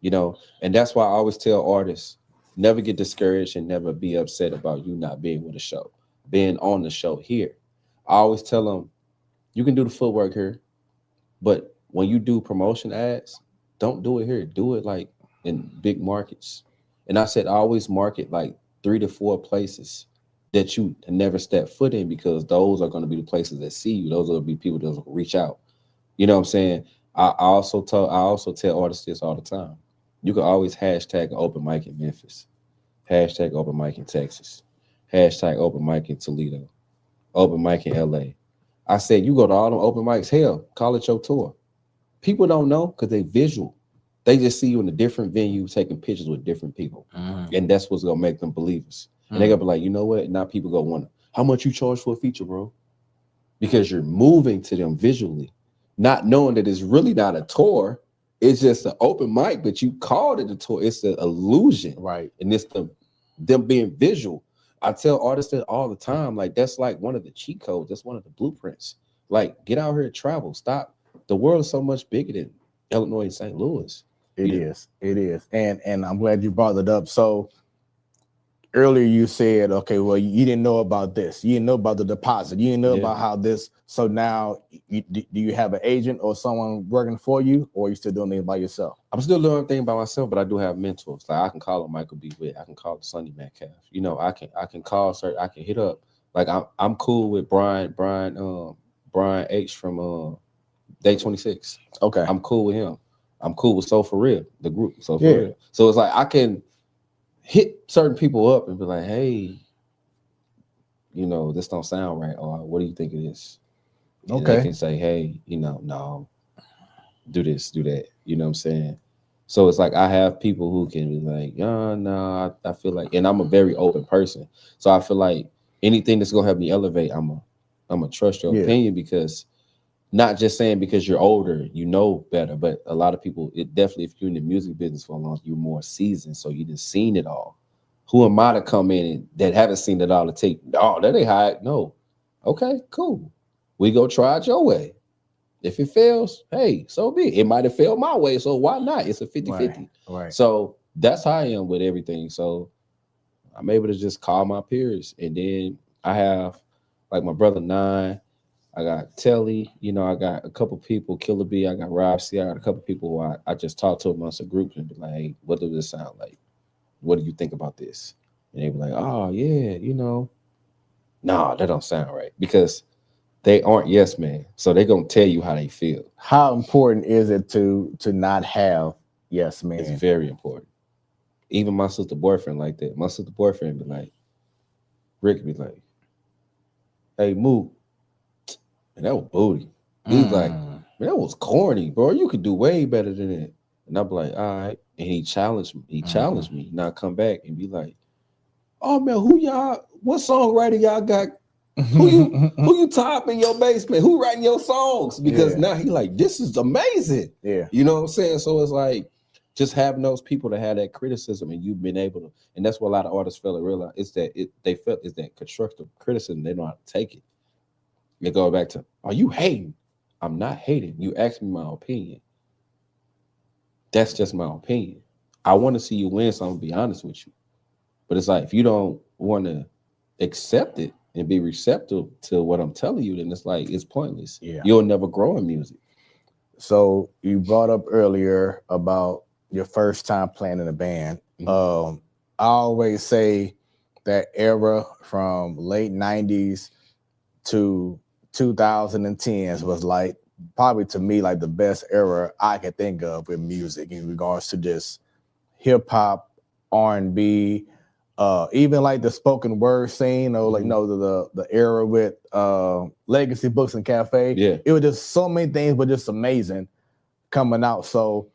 and that's why I always tell artists, never get discouraged and never be upset about you not being with a show, being on the show here. I always tell them, you can do the footwork here, but when you do promotion ads, don't do it here. Do it like in big markets. And I said, always market like 3 to 4 places that you never step foot in, because those are going to be the places that see you. Those will be people that will reach out. You know what I'm saying? I also tell artists this all the time. You can always hashtag an open mic in Memphis, hashtag open mic in Texas, hashtag open mic in Toledo, open mic in LA. I said, you go to all them open mics, hell, call it your tour. People don't know because they visual. They just see you in a different venue taking pictures with different people. And that's what's going to make them believers. And they're going to be like, you know what? Now people going to wonder, how much you charge for a feature, bro? Because you're moving to them visually, not knowing that it's really not a tour. It's just an open mic, but you called it a tour. It's an illusion. Right. And it's them being visual. I tell artists that all the time, like that's like one of the cheat codes. That's one of the blueprints. Like get out here and travel. Stop. The world is so much bigger than Illinois and St. Louis. It is. And I'm glad you brought it up. So earlier you said, okay, well, you didn't know about this. You didn't know about the deposit. You didn't know about how this. So now, do you have an agent or someone working for you, or are you still doing things by yourself? I'm still doing things by myself, but I do have mentors. Like I can call Michael B. Witt. I can call Sonny Metcalf. You know, I can call, sir. I can hit up. Like I'm cool with Brian H from Day 26. Okay, I'm cool with him. I'm cool with So For Real, the group. So For Real. So it's like I can hit certain people up and be like, hey, you know, this don't sound right, or what do you think it is? And they can say, hey, you know, no, do this, do that. You know what I'm saying? So it's like I have people who can be like, no, I feel like, and I'm a very open person. So I feel like anything that's gonna help me elevate, I'm gonna trust your opinion, because not just saying because you're older, you know better, but a lot of people, it definitely, if you're in the music business for a long, you're more seasoned, so you done seen it all. Who am I to come in and that haven't seen it all to take, oh, that ain't high. No. Okay, cool. We go try it your way. If it fails, hey, so be it. It might have failed my way, so why not? It's a 50-50. Right. So that's how I am with everything. So I'm able to just call my peers. And then I have like my brother Nine, I got Telly, you know, I got a couple people, Killer B, I got Rob C, I got a couple people who I just talk to amongst a group and be like, hey, what does this sound like? What do you think about this? And they be like, oh yeah, you know, nah, that don't sound right, because they aren't yes man. So they're gonna tell you how they feel. How important is it to not have yes man? It's very important. Even my sister boyfriend like that. My sister boyfriend be like, Rick be like, hey Moo, and that was booty. He's like, man, that was corny, bro. You could do way better than that. And I'm like, all right. And he challenged me. He challenged me. Now come back and be like, oh man, what songwriter y'all got? Who you top in your basement? Who writing your songs? Because now he like, this is amazing. Yeah. You know what I'm saying? So it's like just having those people to have that criticism, and you've been able to, and that's what a lot of artists fail to realize, is that they felt is that constructive criticism. They don't know how to take it. They go back to, are you hating? I'm not hating. You asked me my opinion. That's just my opinion. I want to see you win, so I'm gonna be honest with you. But it's like, if you don't want to accept it and be receptive to what I'm telling you, then it's like, it's pointless. Yeah. You'll never grow in music. So you brought up earlier about your first time playing in a band. I always say that era from late 90s to 2010s was like, probably to me, like the best era I can think of with music in regards to just hip hop, R&B, even like the spoken word scene, or like the era with Legacy Books and Cafe. Yeah, it was just so many things, but just amazing coming out. So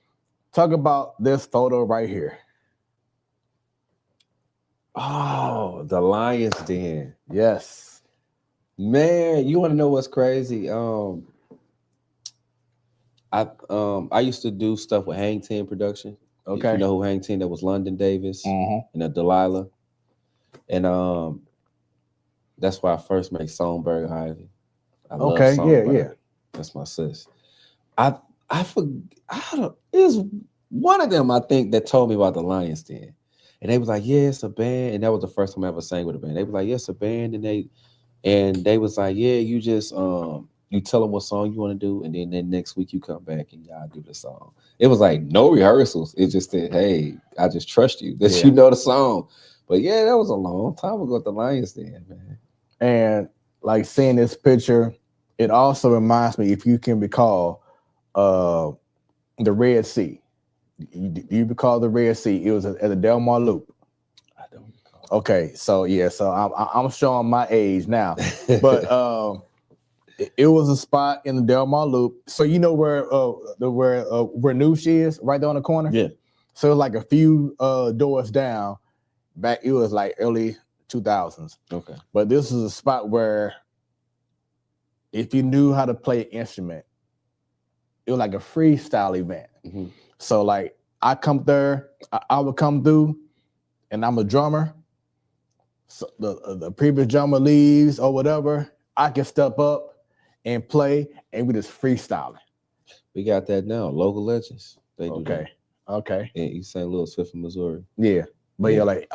talk about this photo right here. Oh, the Lion's Den. Yes, man. You want to know what's crazy? I used to do stuff with Hang 10 Production. Okay. If you know who Hang 10, that was London Davis and Delilah. And that's why I first made Songbird Ivy. I love Songbird. Yeah. That's my sis. I forgot. It was one of them, I think, that told me about the Lion's Den. And they was like, yeah, it's a band. And that was the first time I ever sang with a band. They was like, yeah, it's a band. And they was like, yeah, you just you tell them what song you want to do, and then next week you come back and y'all do the song. It was like no rehearsals. It's just that, hey, I just trust you that you know the song. But yeah, that was a long time ago at the Lions Den, man. And like seeing this picture, it also reminds me, if you can recall, the Red Sea. Do you recall the Red Sea? It was at the Del Mar Loop. I don't recall. Okay, so yeah, so I'm showing my age now, but it was a spot in the Del Mar Loop. So you know where Noosh is, right there on the corner. Yeah. So like a few doors down. Back, it was like early 2000s. Okay. But this is a spot where, if you knew how to play an instrument, it was like a freestyle event. So like I come there, I would come through, and I'm a drummer. So the previous drummer leaves or whatever, I can step up and play, and we just freestyling. We got that now. Local Legends. They do that. Okay. In East St. Louis, Fifth, Missouri. Yeah. But yeah, like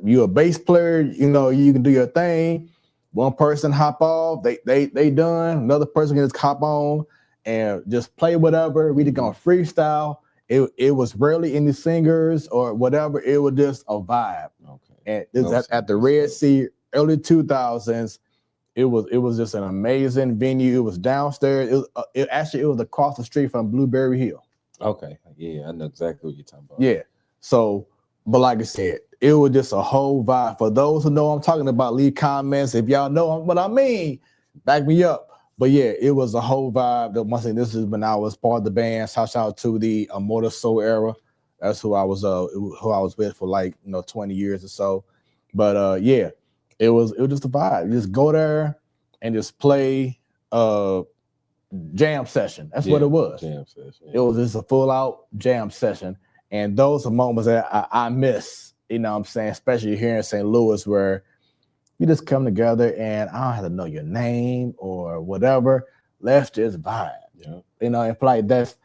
you a bass player, you know, you can do your thing. One person hop off, they done. Another person can just hop on and just play whatever. We just gonna freestyle. It was rarely any singers or whatever. It was just a vibe. Okay. And it's at the Red Sea, early 2000s. It was just an amazing venue. It was downstairs. It was across the street from Blueberry Hill. Okay. Yeah, I know exactly what you're talking about. Yeah. So, but like I said, it was just a whole vibe. For those who know I'm talking about, leave comments. If y'all know what I mean, back me up. But yeah, it was a whole vibe. Once again, this is when I was part of the band. Shout out to the Immortal Soul era. That's who I was with for like 20 years or so. But yeah, it was just a vibe. You just go there and just play jam session. That's what it was. Jam session. It was just a full out jam session. And those are moments that I miss, you know what I'm saying, especially here in St. Louis, where we just come together and I don't have to know your name or whatever. Let's just vibe. Yeah. You know, and like that's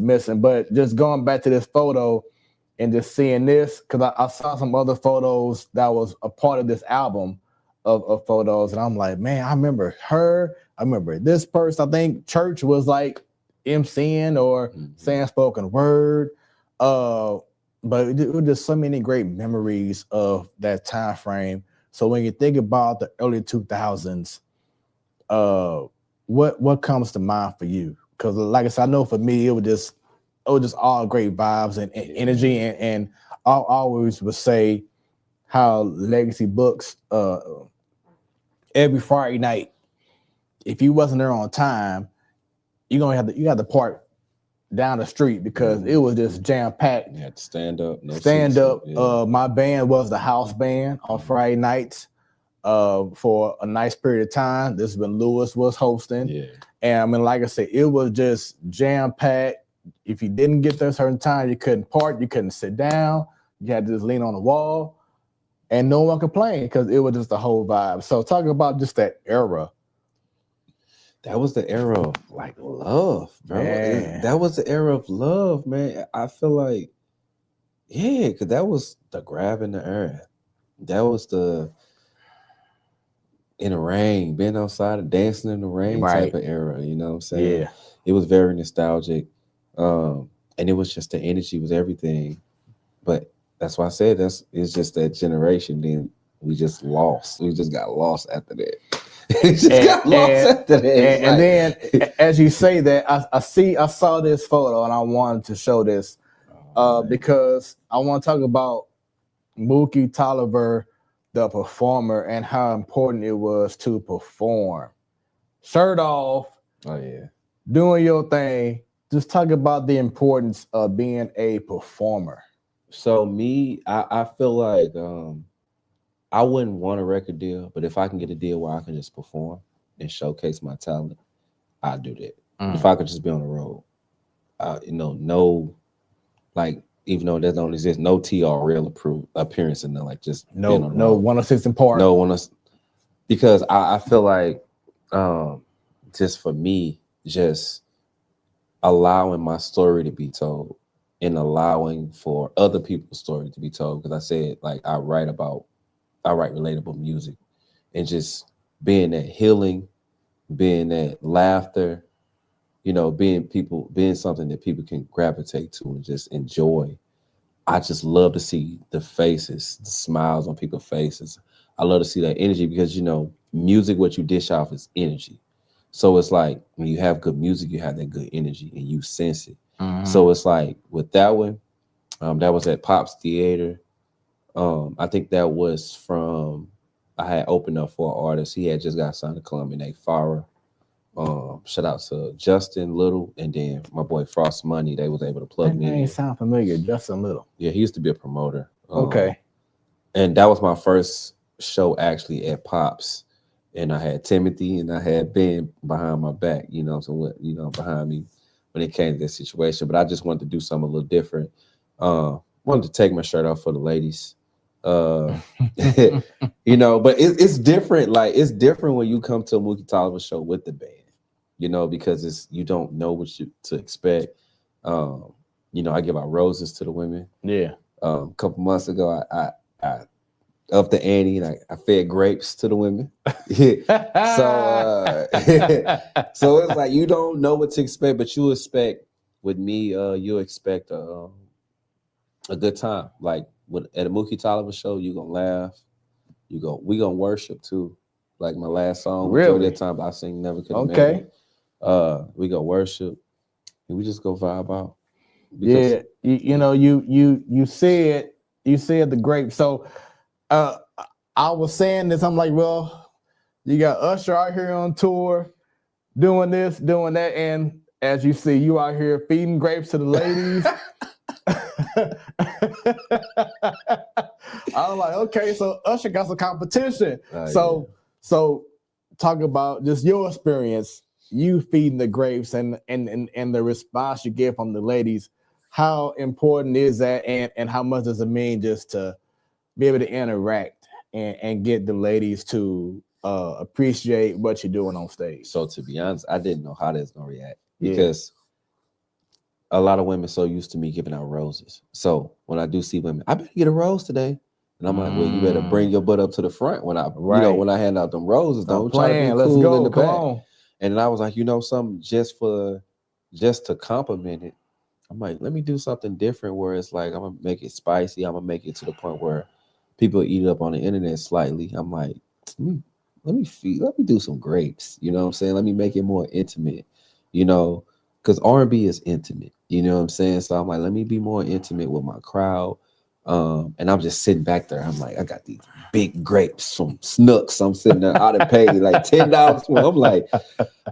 missing. But just going back to this photo and just seeing this, because I saw some other photos that was a part of this album of photos, and I'm like, man, I remember her. I remember this person. I think Church was like MCing or saying spoken word. But it was just so many great memories of that time frame. So when you think about the early 2000s, what comes to mind for you? Because like I said, I know for me, it was just all great vibes and energy. And I always would say how Legacy Books, every Friday night, if you wasn't there on time, you got to park down the street because it was just jam packed. You had to stand up. Yeah. My band was the house band on Friday nights for a nice period of time. This is when Lewis was hosting. Yeah. And I mean, like I said, it was just jam packed. If you didn't get there a certain time, you couldn't park, you couldn't sit down, you had to just lean on the wall, and no one complained because it was just the whole vibe. So talking about just that era. That was the era of like love, bro. That was the era of love, man. I feel like, yeah, because that was the grab in the era. That was the in the rain, being outside and dancing in the rain type of era. You know what I'm saying? Yeah. It was very nostalgic. And it was just the energy was everything. But that's why I said it's just that generation. Then we just lost. We just got lost after that. And then as you say that, I saw this photo and I wanted to show this because I want to talk about Mookie Toliver, the performer, and how important it was to perform. Shirt off. Oh yeah. Doing your thing. Just talk about the importance of being a performer. So me, I feel like I wouldn't want a record deal, but if I can get a deal where I can just perform and showcase my talent, I'd do that. If I could just be on the road, no, like even though that don't exist, no TRL approved appearance and like just no 106 in Park. No one, because I feel like just for me, just allowing my story to be told and allowing for other people's story to be told. Because I said, like, I write relatable music, and just being that healing, being that laughter, being something that people can gravitate to and just enjoy. I just love to see the faces, the smiles on people's faces. I love to see that energy because, music, what you dish off is energy. So it's like when you have good music, you have that good energy and you sense it. So it's like with that one, that was at Pop's Theater. I think that was from, I had opened up for an artist. He had just got signed to Columbia named Farrah. Shout out to Justin Little and then my boy Frost Money. They was able to plug me in. That sound familiar, Justin Little. Yeah, he used to be a promoter. Okay. And that was my first show actually at Pop's. And I had Timothy and I had Ben behind my back, behind me when it came to this situation. But I just wanted to do something a little different. Wanted to take my shirt off for the ladies. But it's different. Like, it's different when you come to a Mookie Toliver show with the band, because you don't know what to expect. I give out roses to the women. Yeah. A couple months ago, I upped the ante, and I fed grapes to the women. So so it's like you don't know what to expect, but you expect with me, you expect a good time. Like at a Mookie Toliver show, you gonna laugh. We gonna worship too. Like my last song, Really? Majority of the time I sing Never Could Have Made Okay. It. We go worship and we just go vibe out. Yeah, you said the grape. So I was saying this, I'm like, well, you got Usher out here on tour doing this, doing that, and as you see, you out here feeding grapes to the ladies. I was like, okay, so Usher got some competition. So talk about just your experience, you feeding the grapes and the response you get from the ladies. How important is that, and how much does it mean just to be able to interact and get the ladies to appreciate what you're doing on stage? So to be honest, I didn't know how they was gonna react because a lot of women so used to me giving out roses. So when I do see women, I better get a rose today. And I'm like, well, you better bring your butt up to the front when I, when I hand out them roses. Don't try to be cool in the back. And then I was like, something just to compliment it. I'm like, let me do something different where it's like, I'm gonna make it spicy. I'm gonna make it to the point where people eat it up on the internet slightly. I'm like, let me do some grapes. You know what I'm saying? Let me make it more intimate, because R&B is intimate. You know what I'm saying? So I'm like, let me be more intimate with my crowd. And I'm just sitting back there. I'm like, I got these big grapes from Snooks. I'm sitting there. I'd have paid like $10 for.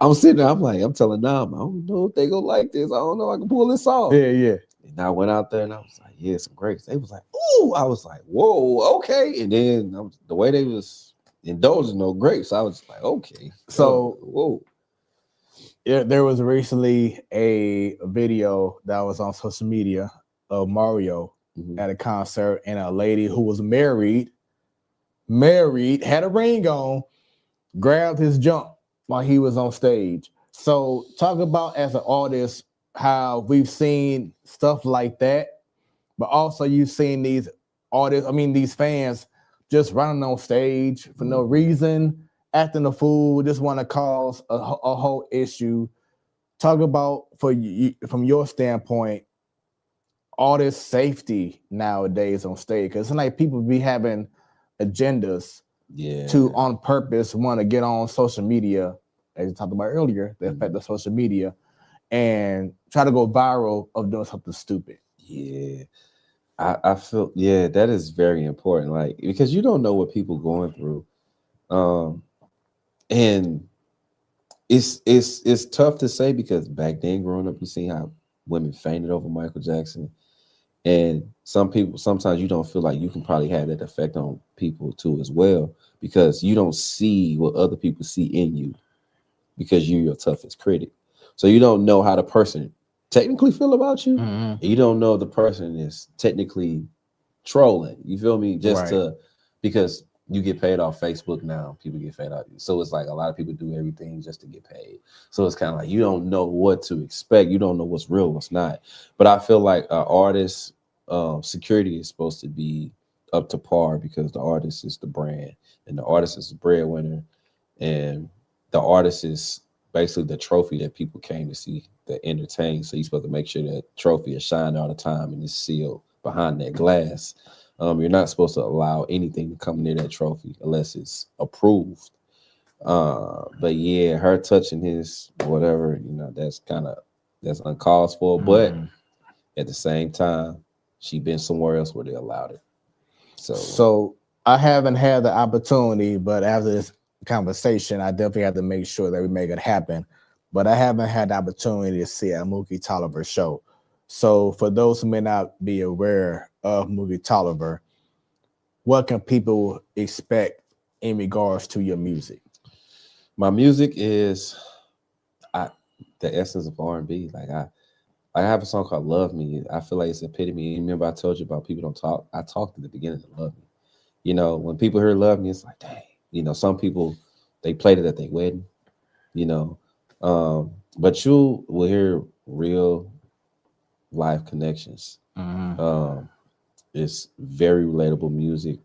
I'm sitting there. I'm telling them, I don't know if they gonna like this. I don't know if I can pull this off. Yeah. And I went out there and I was like, yeah, some grapes. They was like, ooh. I was like, whoa, okay. And then the way they was indulging those grapes, I was like, okay. So whoa. Yeah, there was recently a video that was on social media of Mario at a concert, and a lady who was married, had a ring on, grabbed his junk while he was on stage. So talk about, as an artist, how we've seen stuff like that, but also you've seen these artists, these fans just running on stage for no reason, acting a fool, just want to cause a whole issue. Talk about, from your standpoint, artist safety nowadays on stage, because it's like people be having agendas to on purpose want to get on social media, as you talked about earlier, the effect of social media, and try to go viral of doing something stupid. I feel that is very important, like, because you don't know what people going through, and it's tough to say, because back then growing up, you seen how women fainted over Michael Jackson. And sometimes you don't feel like you can probably have that effect on people too as well, because you don't see what other people see in you, because you're your toughest critic. So you don't know how the person technically feel about you. And you don't know if the person is technically trolling. You feel me? Because you get paid off Facebook now. People get paid off. So it's like a lot of people do everything just to get paid. So it's kind of like you don't know what to expect. You don't know what's real, what's not. But I feel like an artist, security is supposed to be up to par, because the artist is the brand, and the artist is the breadwinner, and the artist is basically the trophy that people came to see, that entertain. So you're supposed to make sure that trophy is shining all the time and is sealed behind that glass. You're not supposed to allow anything to come near that trophy unless it's approved. But yeah, her touching his whatever, that's uncalled for. But at the same time, she been somewhere else where they allowed it. So I haven't had the opportunity, but after this conversation, I definitely have to make sure that we make it happen. But I haven't had the opportunity to see a Mookie Toliver show. So for those who may not be aware of Mookie Toliver, what can people expect in regards to your music? My music is the essence of R&B. Like I have a song called Love Me. I feel like it's epitome. Remember I told you about people don't talk. I talked at the beginning of Love Me. When people hear Love Me, it's like, dang. Some people, they played it at their wedding, but you will hear real life connections. It's very relatable music.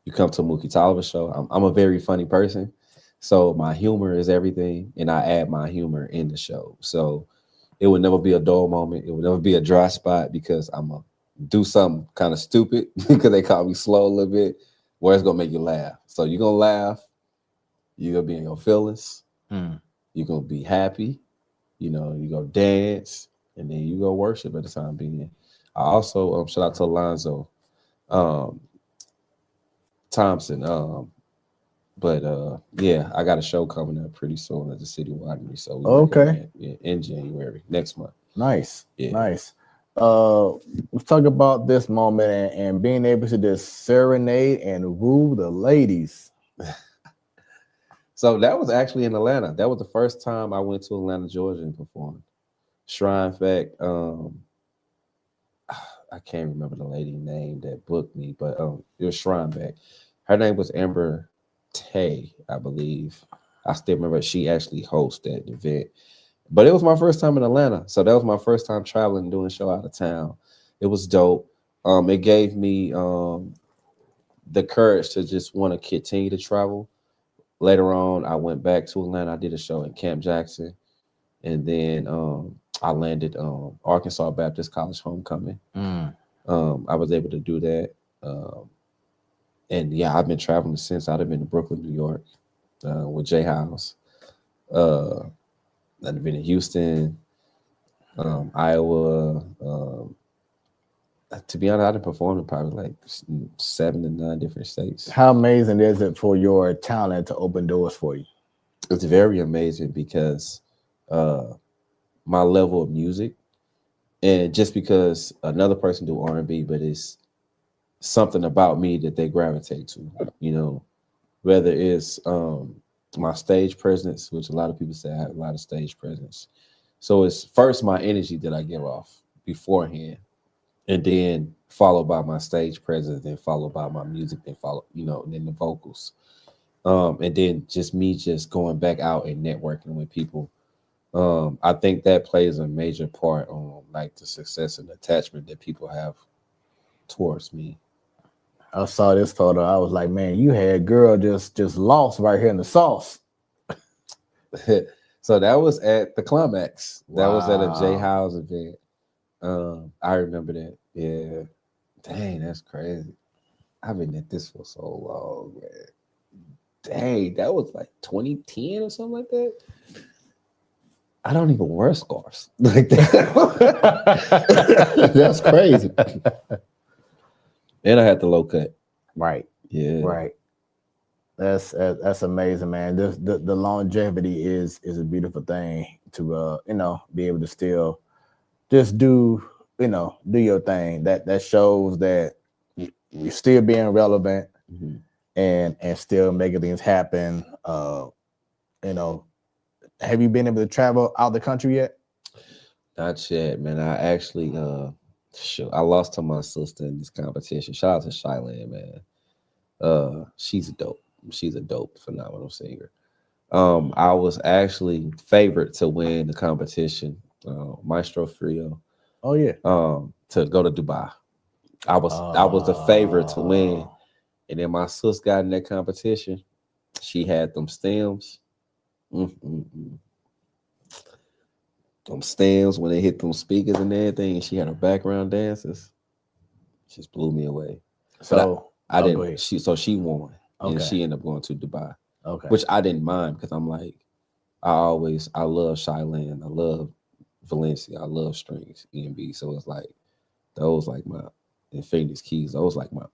You come to a Mookie Toliver show. I'm a very funny person, so my humor is everything, and I add my humor in the show. So it would never be a dull moment. It would never be a dry spot because I'm gonna do something kind of stupid because they call me slow a little bit, where it's gonna make you laugh. So you're gonna laugh. You're gonna be in your feelings. You're gonna be happy. You know, you go dance, and then you go worship at the time being. I also shout out to Alonzo Thompson. Yeah, I got a show coming up pretty soon at the City Winery. So in January next month. Nice. Let's talk about this moment and being able to just serenade and woo the ladies. So that was actually in Atlanta. That was the first time I went to Atlanta, Georgia, and performed. Shrine Fact. I can't remember the lady name that booked me, but it was Shrine Fact. Her name was Amber Tay, I believe. I still remember she actually hosted that event. But it was my first time in Atlanta. So that was my first time traveling and doing a show out of town. It was dope. It gave me the courage to just want to continue to travel. Later on, I went back to Atlanta. I did a show in Camp Jackson. And then I landed Arkansas Baptist College Homecoming. I was able to do that. And yeah, I've been traveling since. I've been to Brooklyn, New York with J House. I've been in Houston, Iowa. To be honest, I've performed in probably like 7 to 9 different states. How amazing is it for your talent to open doors for you? It's very amazing because my level of music, and just because another person do R&B, but it's something about me that they gravitate to, you know, whether it's my stage presence, which a lot of people say I have a lot of stage presence. So it's first my energy that I give off beforehand, and then followed by my stage presence, then followed by my music, then then the vocals. And then just me just going back out and networking with people. I think that plays a major part on like the success and attachment that people have towards me. I saw this photo. I was like, man, you had girl just lost right here in the sauce. So that was at the Climax. That was at a J Wow. House event. I remember that. Yeah. Dang, that's crazy. I've been at this for so long, man. Dang, that was like 2010 or something like that. I don't even wear scarves like that. That's crazy. And I had the low cut. Right. Yeah. Right. That's amazing, man. The longevity is a beautiful thing to be able to still just do your thing. That shows that you're still being relevant and still making things happen. Have you been able to travel out the country yet? Not yet, man. I actually I lost to my sister in this competition. Shout out to Shylan, man. She's a dope, phenomenal singer. I was actually favored to win the competition, Maestro Frio. Oh yeah. To go to Dubai. I was the favorite to win. And then my sis got in that competition. She had them stems. Them stems when they hit them speakers and everything. And she had her background dancers. Just blew me away. So I didn't. She won, okay. And she ended up going to Dubai. Okay. Which I didn't mind because I'm like, I love Shylan, I love Valencia, I love strings, E&B. So it's like those like my Infinity Keys. Those like my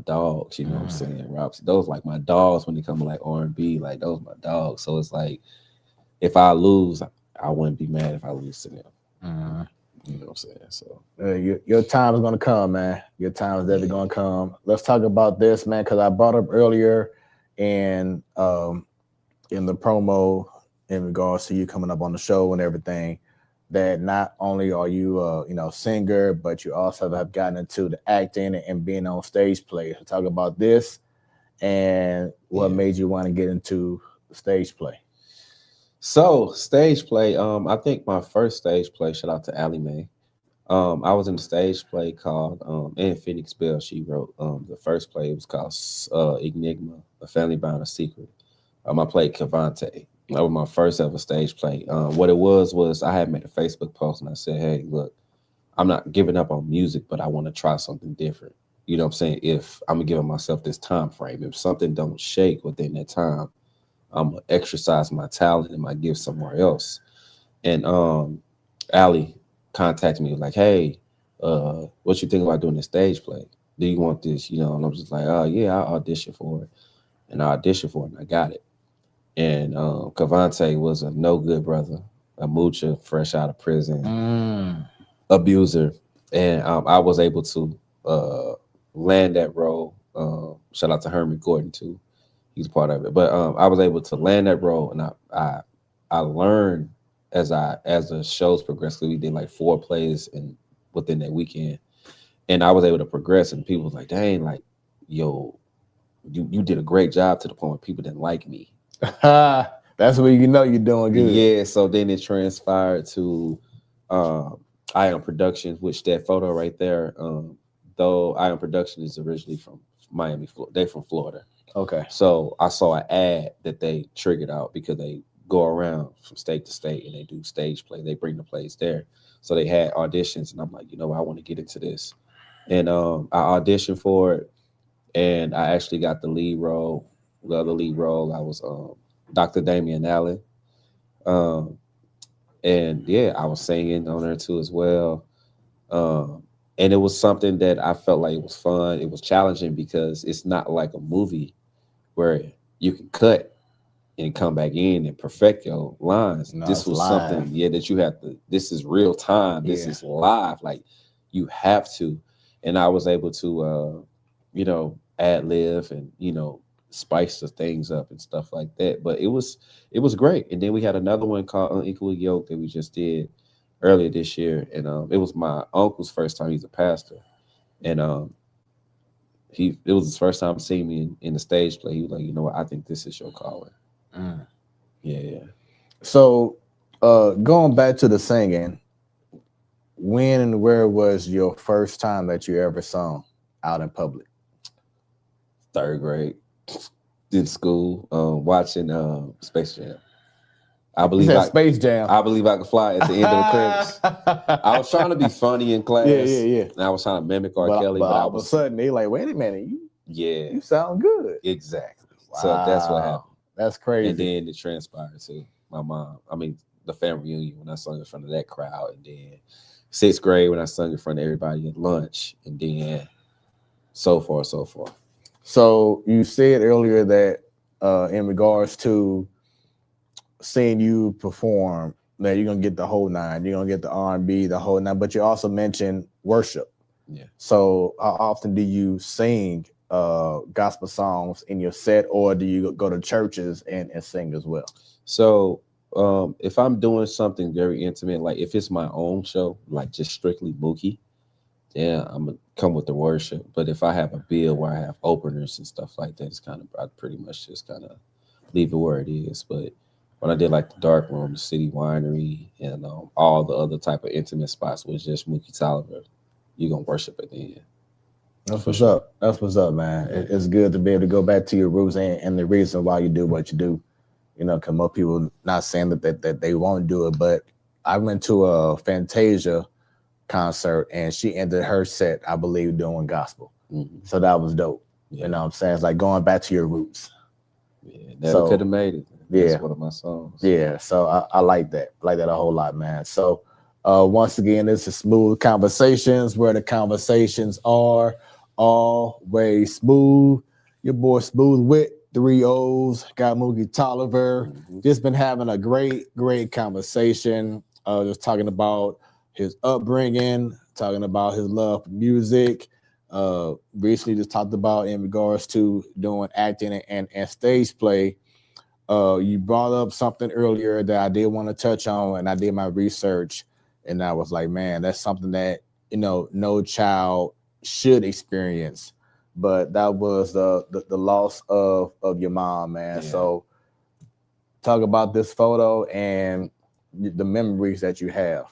dogs. You know what I'm saying, Rob? Those like my dogs when they come to like R&B. Like those my dogs. So it's like if I lose, I wouldn't be mad if I lose to them. You know what I'm saying? So your time is gonna come, man. Your time is definitely gonna come. Let's talk about this, man, because I brought up earlier in the promo in regards to you coming up on the show and everything, that not only are you singer, but you also have gotten into the acting and being on stage play. So talk about this and what made you want to get into stage play. So stage play, I think my first stage play, shout out to Allie Mae. I was in a stage play called Ann Phoenix Bell. She wrote the first play. It was called Enigma, A Family Bound a Secret. I played Cavante. That was my first ever stage play. What it was I had made a Facebook post and I said, hey, look, I'm not giving up on music, but I want to try something different. You know what I'm saying? If I'm giving myself this time frame, if something don't shake within that time, I'm gonna exercise my talent and my gift somewhere else. And Allie contacted me like, hey, what you think about doing a stage play? Do you want this? You know, and I'm just like, oh yeah, I'll audition for it. And I auditioned for it and I got it. And Cavante was a no good brother, a moocher fresh out of prison, abuser. And I was able to land that role. Shout out to Herman Gordon too. He's part of it. But I was able to land that role and I learned as the shows progressed. We did like 4 plays within that weekend. And I was able to progress and people was like, dang, like, yo, you did a great job to the point where people didn't like me. That's where you know you're doing good. Yeah, so then it transpired to Ion Productions, which that photo right there, though Ion Production is originally from Miami, they're from Florida. Okay. So I saw an ad that they triggered out because they go around from state to state and they do stage play. They bring the plays there. So they had auditions and I'm like, you know, I want to get into this. And I auditioned for it and I actually got the lead role. The other lead role, I was Dr. Damian Allen. And yeah, I was singing on there too as well. And it was something that I felt like it was fun. It was challenging because it's not like a movie where you can cut and come back in and perfect your lines. No, this was live. Something, that you have to, this is real time. This is live. Like you have to. And I was able to, ad lib and, spice the things up and stuff like that. But it was great. And then we had another one called Unequally Yoked that we just did earlier this year. And it was my uncle's first time. He's a pastor. And it was his first time seeing me in the stage play. He was like, you know what, I think this is your calling. Yeah. So going back to the singing, when and where was your first time that you ever sung out in public? 3rd grade. In school, watching Space Jam. I believe Space Jam. I believe I could fly at the end of the credits. I was trying to be funny in class. Yeah. And I was trying to mimic R. Kelly, but all of a sudden they like, wait a minute, you sound good. Exactly. Wow. So that's what happened. That's crazy. And then it transpired to my mom. I mean, the family reunion when I sung in front of that crowd, and then 6th grade when I sung in front of everybody at lunch, and then so forth. So you said earlier that in regards to seeing you perform, that you're gonna get the whole 9, you're gonna get the R&B, the whole 9, but you also mentioned worship. Yeah. So how often do you sing gospel songs in your set, or do you go to churches and sing as well? So if I'm doing something very intimate, like if it's my own show, like just strictly Mookie, yeah, I'm gonna come with the worship. But if I have a bill where I have openers and stuff like that, it's kind of, I pretty much just kind of leave it where it is. But when I did like the Dark Room, the City Winery, and all the other type of intimate spots with just Mookie Toliver, you're gonna worship at the end. That's what's up. That's what's up, man. It's good to be able to go back to your roots and the reason why you do what you do. Because most people not saying that they won't do it, but I went to a Fantasia concert and she ended her set, I believe, doing gospel. So that was dope. Yeah. You know what I'm saying? It's like going back to your roots. Yeah, never could have made it. That's one of my songs. Yeah, so I like that. I like that a whole lot, man. So once again, this is Smoooth Conversations, where the conversations are always smooth. Your boy Smoooth with 3 O's, got Mookie Toliver. Just been having a great conversation. Just talking about his upbringing, talking about his love for music. Recently just talked about in regards to doing acting and stage play. You brought up something earlier that I did want to touch on, and I did my research, and I was like, man, that's something that no child should experience. But that was the loss of your mom, man. Yeah. So talk about this photo and the memories that you have.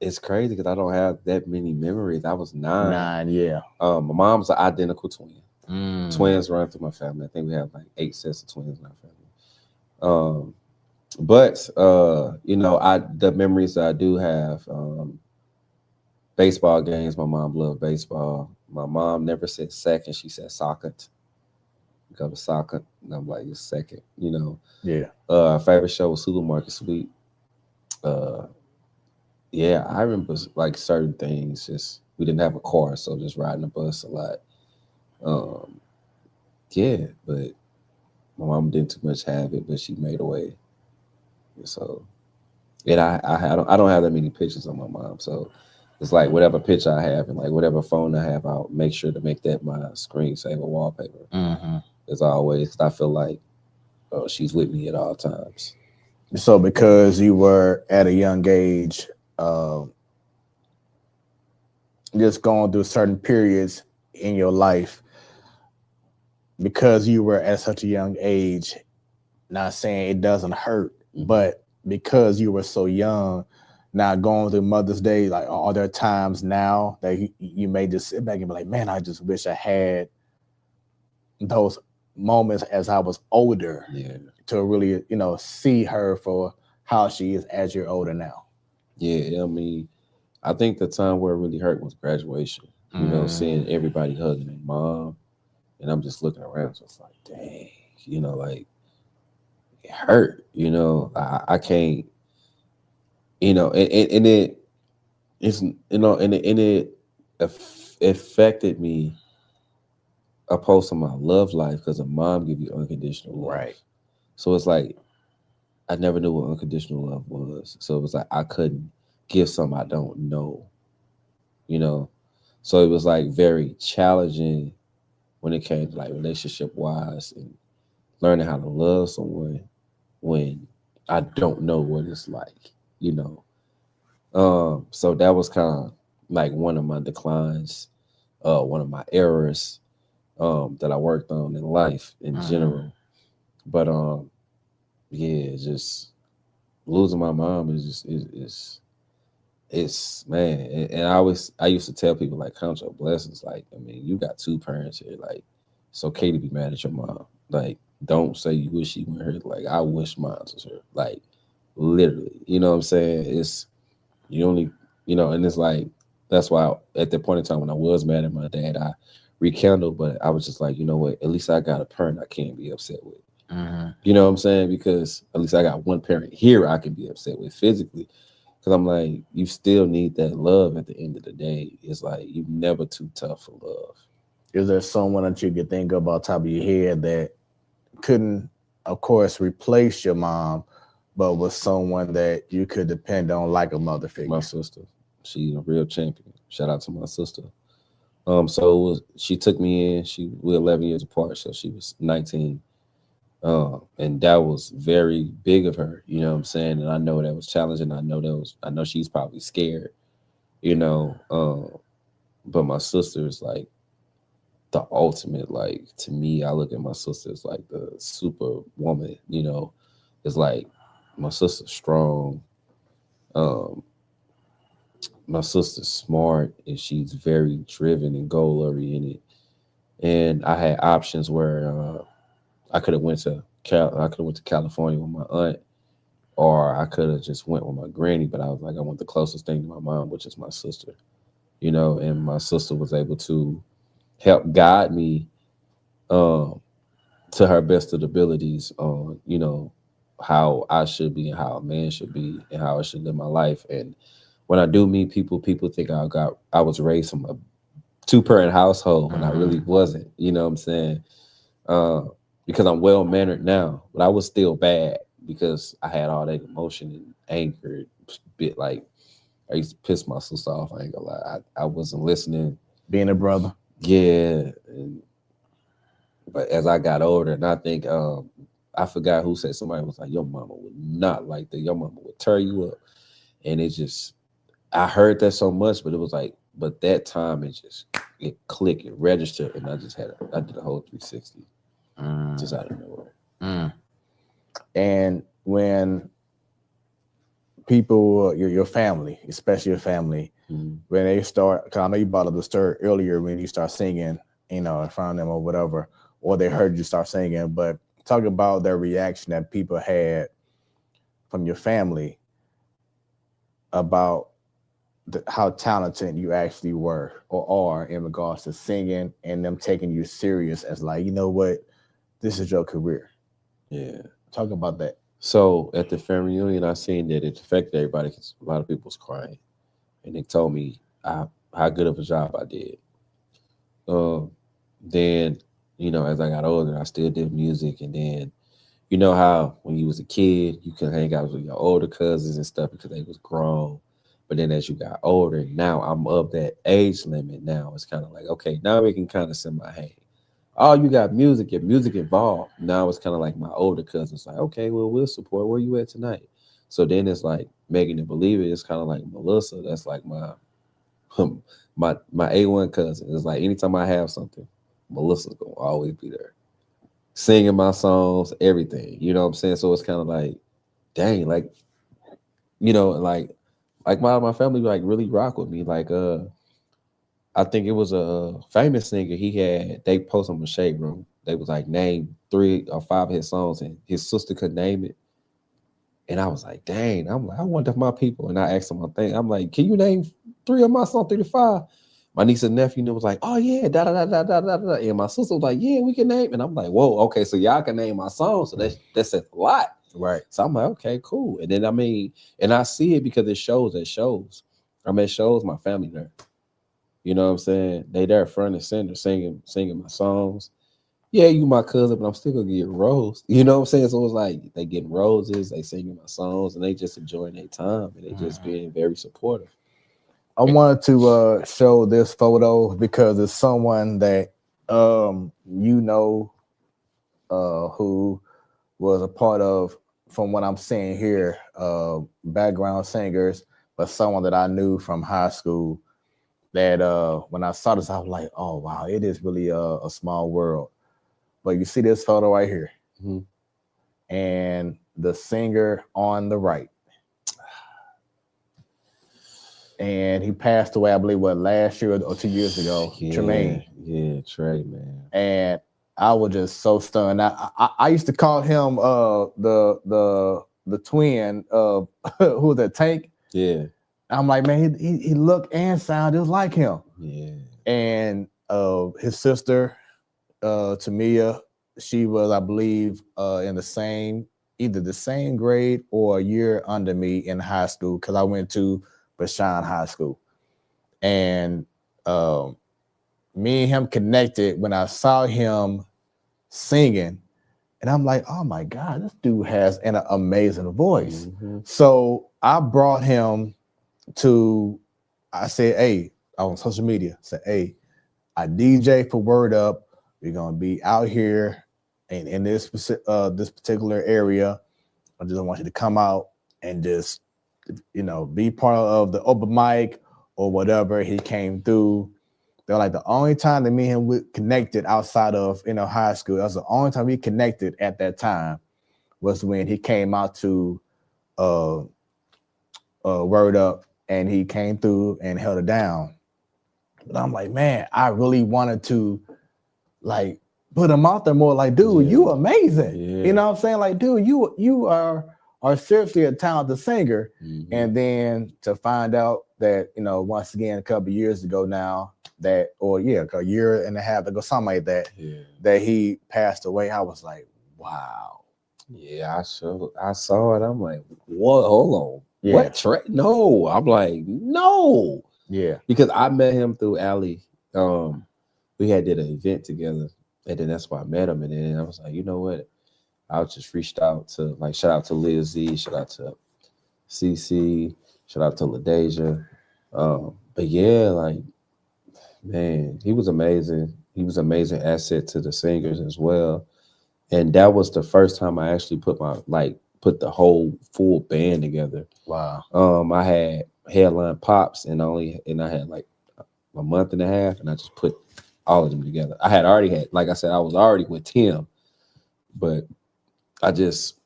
it's crazy because I don't have that many memories. I was 9. Yeah. My mom's an identical twin. Mm. Twins run through my family. I think we have like 8 sets of twins in our family. But the memories that I do have, baseball games. My mom loved baseball. My mom never said second; she said socket. Go to soccer, and I'm like, it's second. Yeah. Favorite show was Supermarket Sweep. Uh, yeah, I remember like certain things. Just we didn't have a car, so just riding the bus a lot. Um, yeah, but my mom didn't too much have it, but she made a way. So, and I don't have that many pictures on my mom, so it's like whatever picture I have and like whatever phone I have, I'll make sure to make that my screensaver wallpaper. Mm-hmm. As always, 'cause I feel like she's with me at all times. So because you were at a young age, just going through certain periods in your life, because you were at such a young age, not saying it doesn't hurt, but because you were so young, now going through Mother's Day, like are there times now that you may just sit back and be like, man, I just wish I had those moments as I was older to really, see her for how she is as you're older now? Yeah, I mean, I think the time where it really hurt was graduation. Seeing everybody hugging their mom, and I'm just looking around, so it's like, dang, like it hurt. I can't, and it's and it affected me opposed to my love life because a mom give you unconditional love. Right. So it's like I never knew what unconditional love was. So it was like I couldn't give something I don't know. So it was like very challenging when it came to like relationship wise and learning how to love someone when I don't know what it's like. So that was kind of like one of my declines, one of my errors that I worked on in life in general. But yeah, just losing my mom is just it's man. And I used to tell people like count your blessings. Like, I mean, you got 2 parents here. Like, it's okay to be mad at your mom. Like, don't say you wish she weren't here. Like, I wish mine was here. Like, literally. You know what I'm saying? It's you only, and it's like that's why at that point in time when I was mad at my dad, I rekindled, but I was just like, you know what? At least I got a parent I can't be upset with. You know what I'm saying? Because at least I got one parent here I can be upset with physically. Because I'm like, you still need that love at the end of the day. It's like you're never too tough for love. Is there someone that you could think of off the top of your head that couldn't, of course, replace your mom, but was someone that you could depend on like a mother figure? My sister. She's a real champion. Shout out to my sister. So she took me in. We're 11 years apart, so she was 19. And that was very big of her, you know what I'm saying? And I know that was challenging. I know she's probably scared, but my sister is like the ultimate, like to me, I look at my sister as like the super woman, It's like my sister's strong. My sister's smart and she's very driven and goal oriented. And I had options where I could have went to California with my aunt, or I could have just went with my granny. But I was like, I want the closest thing to my mom, which is my sister. And my sister was able to help guide me to her best of abilities on, how I should be and how a man should be and how I should live my life. And when I do meet people think I was raised from a 2-parent household when I really wasn't. You know what I'm saying? Because I'm well mannered now, but I was still bad because I had all that emotion and anger. Bit like I used to piss my sister off. I ain't gonna lie, I wasn't listening. Being a brother, yeah. But as I got older, and I think I forgot who said, somebody was like, "Your mama would not like that. Your mama would tear you up," and it just I heard that so much, but it was like, but that time it clicked, it registered, and I did a whole 360. Just out of nowhere. And when people, your family, especially your family, when they start, cause I know you brought up the story earlier when you start singing, you know, in front of them or whatever, or they heard you start singing, but talk about their reaction that people had from your family about how talented you actually were or are in regards to singing and them taking you serious as like, you know what, this is your career. Yeah. Talk about that. So at the family reunion, I seen that it affected everybody because a lot of people was crying. And they told me how good of a job I did. Then, you know, as I got older, I still did music. And then, you know how when you was a kid, you could hang out with your older cousins and stuff because they was grown. But then as you got older, now I'm of that age limit now. It's kind of like, okay, now we can kind of send my hey. Oh, you got music, your music involved. Now it's kind of like my older cousins, like, okay, well, we'll support. Where you at tonight? So then it's like making it believe it. It's kind of like Melissa. That's like my A1 cousin. It's like anytime I have something, Melissa's gonna always be there, singing my songs, everything. You know what I'm saying? So it's kind of like, dang, like, you know, like my family like really rock with me. Like I think it was a famous singer. They posted him in the Shade Room. They was like, name 3 or 5 of his songs, and his sister could name it. And I was like, dang, I'm like, I wonder if my people. And I asked him one thing. I'm like, can you name 3 of my songs, 3 to 5? My niece and nephew was like, oh yeah, da da da da da da. And my sister was like, yeah, we can name. And I'm like, whoa, okay, so y'all can name my songs. So that's a lot. Right. So I'm like, okay, cool. And then I mean, and I see it because it shows at shows. I'm at shows, my family there. You know what I'm saying? They there front and center singing my songs. Yeah, you my cousin, but I'm still gonna get rose. You know what I'm saying? So it's like they getting roses, they singing my songs, and they just enjoying their time, and they just being very supportive. I wanted to show this photo because it's someone that you know who was a part of, from what I'm seeing here, background singers, but someone that I knew from high school that when I saw this, I was like, oh wow, it is really a small world. But you see this photo right here, and the singer on the right. And he passed away, I believe, last year or 2 years ago. Tremaine. Yeah, Trey, man. And I was just so stunned. I used to call him the twin of who was that, Tank? Yeah. I'm like, man, he looked and sounded just like him. Yeah. And his sister, Tamia, she was, I believe, in either the same grade or a year under me in high school, because I went to Bashan High School. And me and him connected when I saw him singing, and I'm like, oh my God, this dude has an amazing voice. So I brought him I said, hey, on social media, said, hey, I DJ for Word Up. We're gonna be out here in this particular area. I just want you to come out and just, you know, be part of the open mic or whatever. He came through. They're like, the only time that me and him connected outside of, you know, high school, that's the only time we connected at that time, was when he came out to Word Up, and he came through and held it down. But I'm like, man, I really wanted to like put him out there more. Like, dude, you amazing. You know what I'm saying? Like, dude, you are seriously a talented singer. And then to find out that, you know, once again, a couple of years ago now, that, or a year and a half ago, something like that, that he passed away, I was like, wow. Yeah, I saw it. I'm like, what? Hold on. Yeah. What? No. I'm like, no. Yeah. Because I met him through Allie. We had did an event together, and then that's why I met him. And then I was like, you know what? I just reached out to, like, shout out to Liz Z, shout out to CC, shout out to LaDeja. But yeah, like, man, he was amazing. He was an amazing asset to the singers as well. And that was the first time I actually put the whole full band together. Wow. I had headline Pops, and I had like a month and a half, and I just put all of them together. I already had, like I said, I was already with Tim, but I just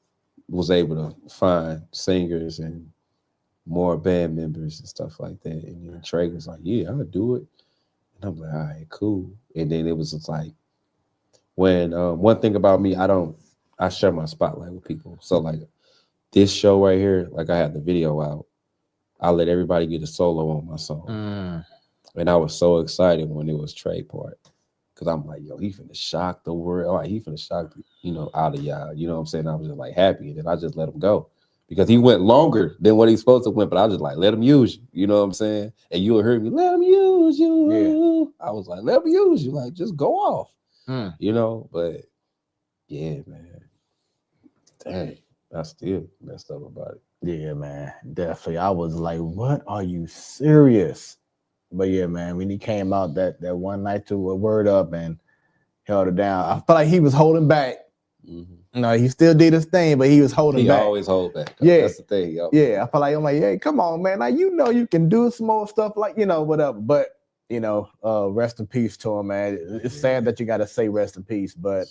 was able to find singers and more band members and stuff like that. And then Trey was like, yeah, I'll do it. And I'm like, all right, cool. And then it was just like, when one thing about me, I share my spotlight with people. So like this show right here, like I had the video out, I let everybody get a solo on my song. And I was so excited when it was Trey part. Cause I'm like, yo, he finna shock the world. Like, he finna shock, out of y'all. You know what I'm saying? I was just like happy. And then I just let him go. Because he went longer than what he's supposed to went, but I was just like, let him use you. You know what I'm saying? And you heard me, let him use you. Yeah. I was like, let him use you. Like, just go off. But yeah, man. Dang, I still messed up about it. Yeah, man. Definitely. I was like, what? Are you serious? But yeah, man, when he came out that one night to a Word Up and held it down, I felt like he was holding back. No, he still did his thing, but he was holding back. He always hold back. Yeah. That's the thing. Yeah, I felt like, I'm like, hey, come on, man. Like, you can do some more stuff like, whatever. But, rest in peace to him, man. It's sad that you got to say rest in peace, but,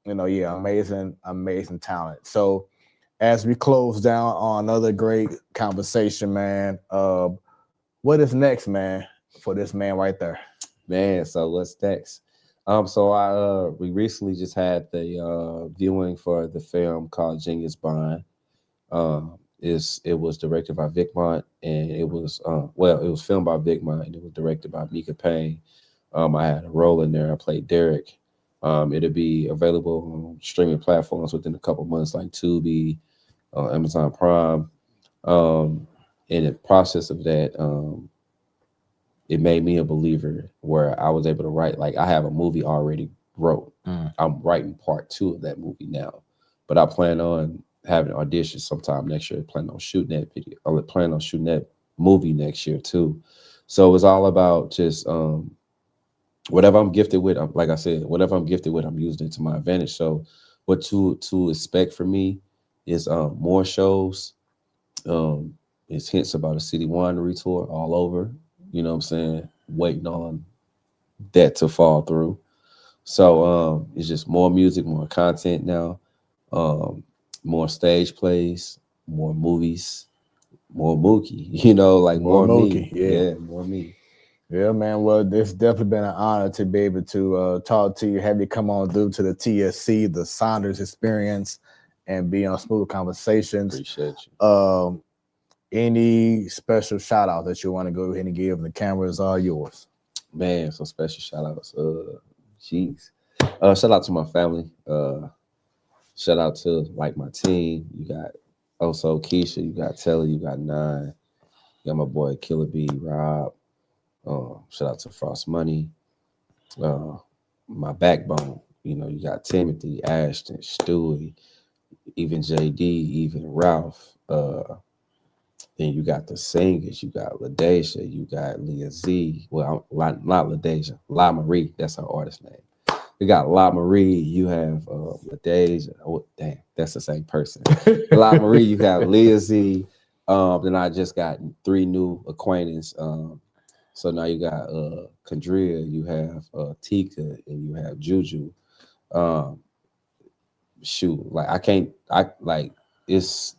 amazing talent. So as we close down on another great conversation, man, what is next, man, for this man right there? Man, so what's next? We recently just had the viewing for the film called Genius Bond. It was directed by Vic Mont, and it was filmed by Vic Mont, and it was directed by Mika Payne. I had a role in there. I played Derek. It'll be available on streaming platforms within a couple months, like Tubi, Amazon Prime. In the process of that, it made me a believer where I was able to write. Like, I have a movie already wrote. I'm writing part 2 of that movie now, but I plan on having auditions sometime next year. I plan on shooting that video. I plan on shooting that movie next year too. So it's all about just whatever I'm gifted with. Like I said, whatever I'm gifted with, I'm using it to my advantage. So what to expect from me is more shows. It's hints about a City Winery tour all over. You know what I'm saying? Waiting on that to fall through. So it's just more music, more content now, more stage plays, more movies, more Mookie, more Mookie, me. Yeah, more me. Yeah, man. Well, it's definitely been an honor to be able to talk to you, have you come on through to the TSC, the Saunders experience, and be on Smoooth Conversations. Appreciate you. Any special shout out that you want to go ahead and give? The cameras are yours. Man, some special shout outs. Shout out to my family. Shout out to my team. You got also Keisha, you got Telly, you got Nine, you got my boy Killer B, Rob. Shout out to Frost Money. My backbone. You got Timothy, Ashton, Stewie, even JD, even Ralph. Then you got the singers. You got LaDasia. You got Leah Z. Well, not LaDasia. La Marie. That's her artist name. You got La Marie. You have LaDasia. Oh, damn. That's the same person. La Marie. You have Leah Z. Then I just got 3 new acquaintances. So now you got Kendria. You have Tika. And you have Juju.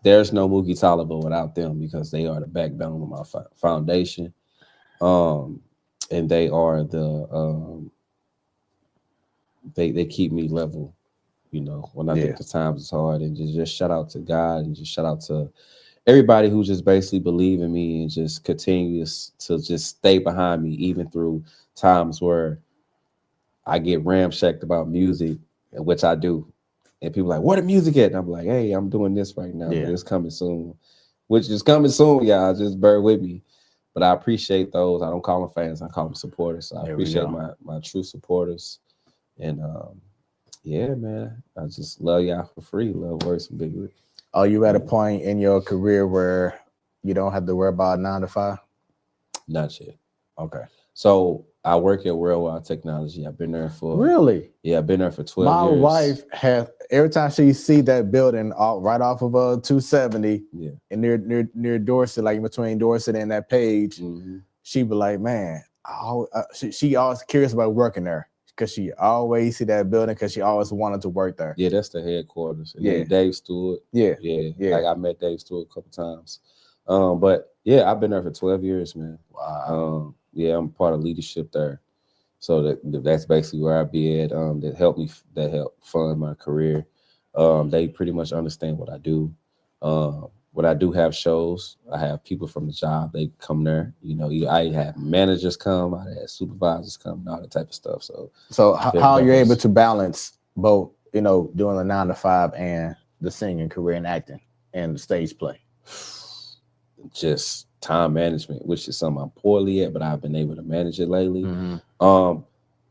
There's no Mookie Toliver without them, because they are the backbone of my foundation, and they are the they keep me level, when I think the times is hard. And just shout out to God, and just shout out to everybody who just basically believe in me and just continues to just stay behind me, even through times where I get ramshacked about music, which I do. And people are like, where the music at? And I'm like, hey, I'm doing this right now. But it's coming soon. Which is coming soon, y'all. Just bear with me. But I appreciate those. I don't call them fans. I call them supporters. So I appreciate my true supporters. And yeah, man. I just love y'all for free. Love words from Big Rick. Are you at a point in your career where you don't have to worry about 9 to 5? Not yet. Okay. So I work at Worldwide Technology. I've been there for I've been there for 12 years. My wife has, every time she see that building right off of 270, and near Dorset, like in between Dorset and that page, she be like, man, she always curious about working there. because she always see that building because she always wanted to work there. Yeah, that's the headquarters. And Yeah. then Dave Stewart. Yeah. Like I met Dave Stewart a couple times. But yeah, I've been there for 12 years, man. Wow. Yeah, I'm part of leadership there. So that's basically where I be at. That helped fund my career. They pretty much understand what I do. When I do have shows, I have people from the job. They come there. You know, I have managers come, I had supervisors come, and all that type of stuff. So how are you able to balance both? You know, doing the 9 to 5 and the singing career and acting and the stage play. Just time management, which is something I'm poorly at, but I've been able to manage it lately. Mm-hmm.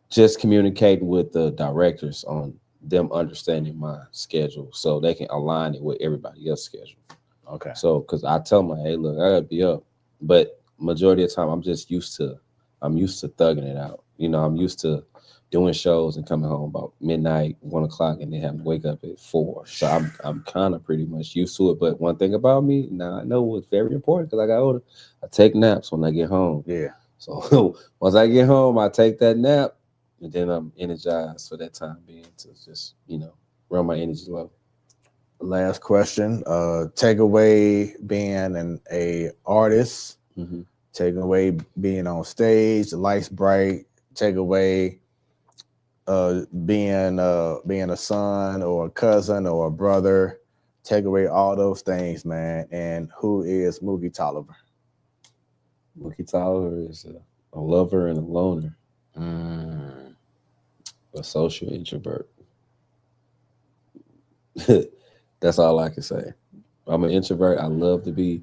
Just communicating with the directors on them understanding my schedule so they can align it with everybody else's schedule. Okay. So, because I tell them, hey, look, I gotta be up, but majority of the time I'm used to thugging it out. You know, I'm used to doing shows and coming home about midnight, 1 o'clock, and then having to wake up at 4. So I'm kind of pretty much used to it. But one thing about me, now I know what's very important because I got older, I take naps when I get home. Yeah. So once I get home, I take that nap, and then I'm energized for that time being to just, you know, run my energy low. Last question. Take away being an artist. Mm-hmm. Take away being on stage, the lights bright. Take away being a son or a cousin or a brother. Take away all those things, man. And who is Mookie Toliver? Mookie Toliver is a lover and a loner. A social introvert. That's all I can say. I'm an introvert. I love to be.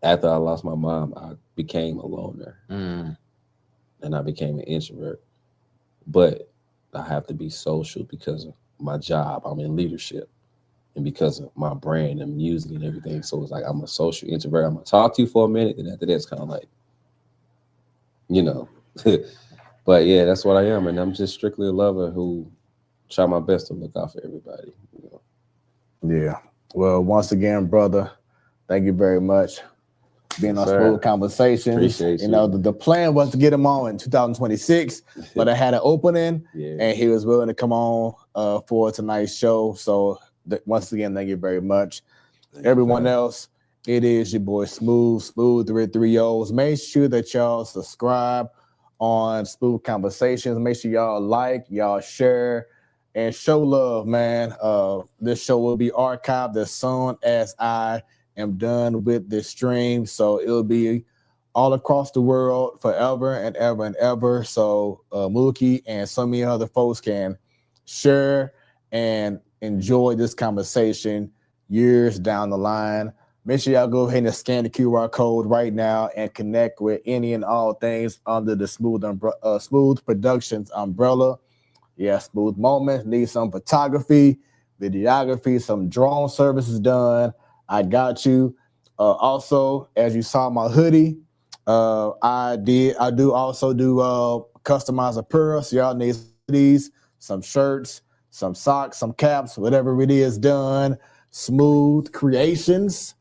After I lost my mom, I became a loner, and I became an introvert. But I have to be social because of my job. I'm in leadership, and because of my brand and music and everything. So it's like I'm a social introvert. I'm gonna talk to you for a minute, and after that, it's kind of like, you know. But yeah, that's what I am, and I'm just strictly a lover who try my best to look out for everybody. You know? Yeah. Well, once again, brother, thank you very much for being on Smoooth Conversations. Appreciate you. Know, the plan was to get him on in 2026, but I had an opening, and he was willing to come on for tonight's show. So once again, thank you very much. Everyone else, it is your boy Smoooth with 3 O's. Make sure that y'all subscribe on Smoooth Conversations. Make sure y'all like, y'all share, and show love, man. This show will be archived as soon as I am done with this stream. So it'll be all across the world forever and ever and ever. So Mookie and so many other folks can share and enjoy this conversation years down the line. Make sure y'all go ahead and scan the QR code right now and connect with any and all things under the Smoooth Productions umbrella. Yeah, Smooth Moments. Need some photography, videography, some drone services done. I got you. Also, as you saw my hoodie, I do also do customized apparel. So y'all need hoodies, some shirts, some socks, some caps, whatever it is done. Smoooth Creations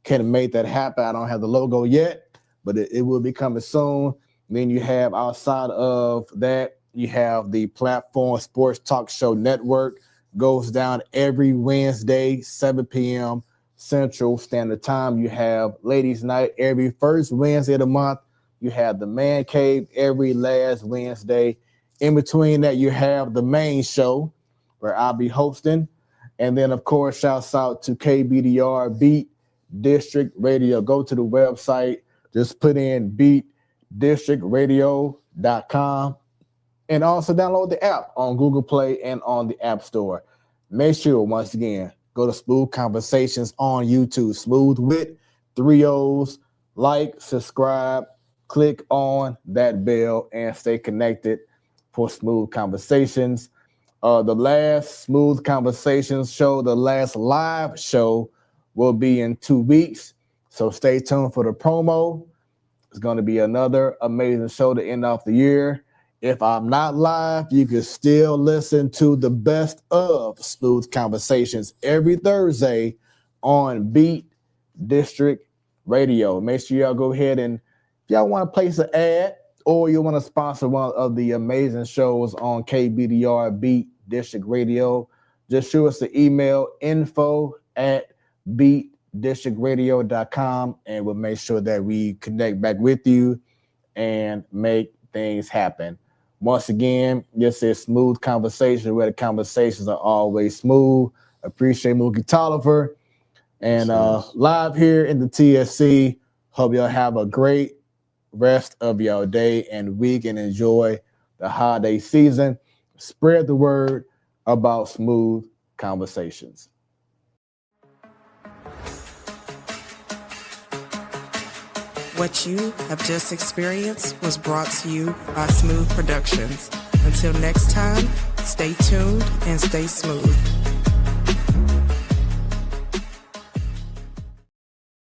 can make that happen. I don't have the logo yet, but it will be coming soon. Then you have outside of that, you have the Platform Sports Talk Show Network. Goes down every Wednesday, 7 p.m. Central Standard Time. You have Ladies Night every first Wednesday of the month. You have the Man Cave every last Wednesday. In between that, you have the main show where I'll be hosting. And then, of course, shouts out to KBDR Beat District Radio. Go to the website. Just put in beatdistrictradio.com. And also download the app on Google Play and on the App Store. Make sure, once again, go to Smoooth Conversations on YouTube. Smoooth with 3 O's. Like, subscribe, click on that bell, and stay connected for Smoooth Conversations. The last Smoooth Conversations show, the last live show, will be in 2 weeks. So stay tuned for the promo. It's going to be another amazing show to end off the year. If I'm not live, you can still listen to the best of Smoooth Conversations every Thursday on Beat District Radio. Make sure y'all go ahead and if y'all want to place an ad or you want to sponsor one of the amazing shows on KBDR Beat District Radio, just shoot us an email, info@beatdistrictradio.com, and we'll make sure that we connect back with you and make things happen. Once again, this is Smooth Conversations, where the conversations are always smooth. Appreciate Mookie Toliver. And live here in the TSC. Hope y'all have a great rest of your day and week and enjoy the holiday season. Spread the word about Smooth Conversations. What you have just experienced was brought to you by Smoooth Productions. Until next time, stay tuned and stay smooth.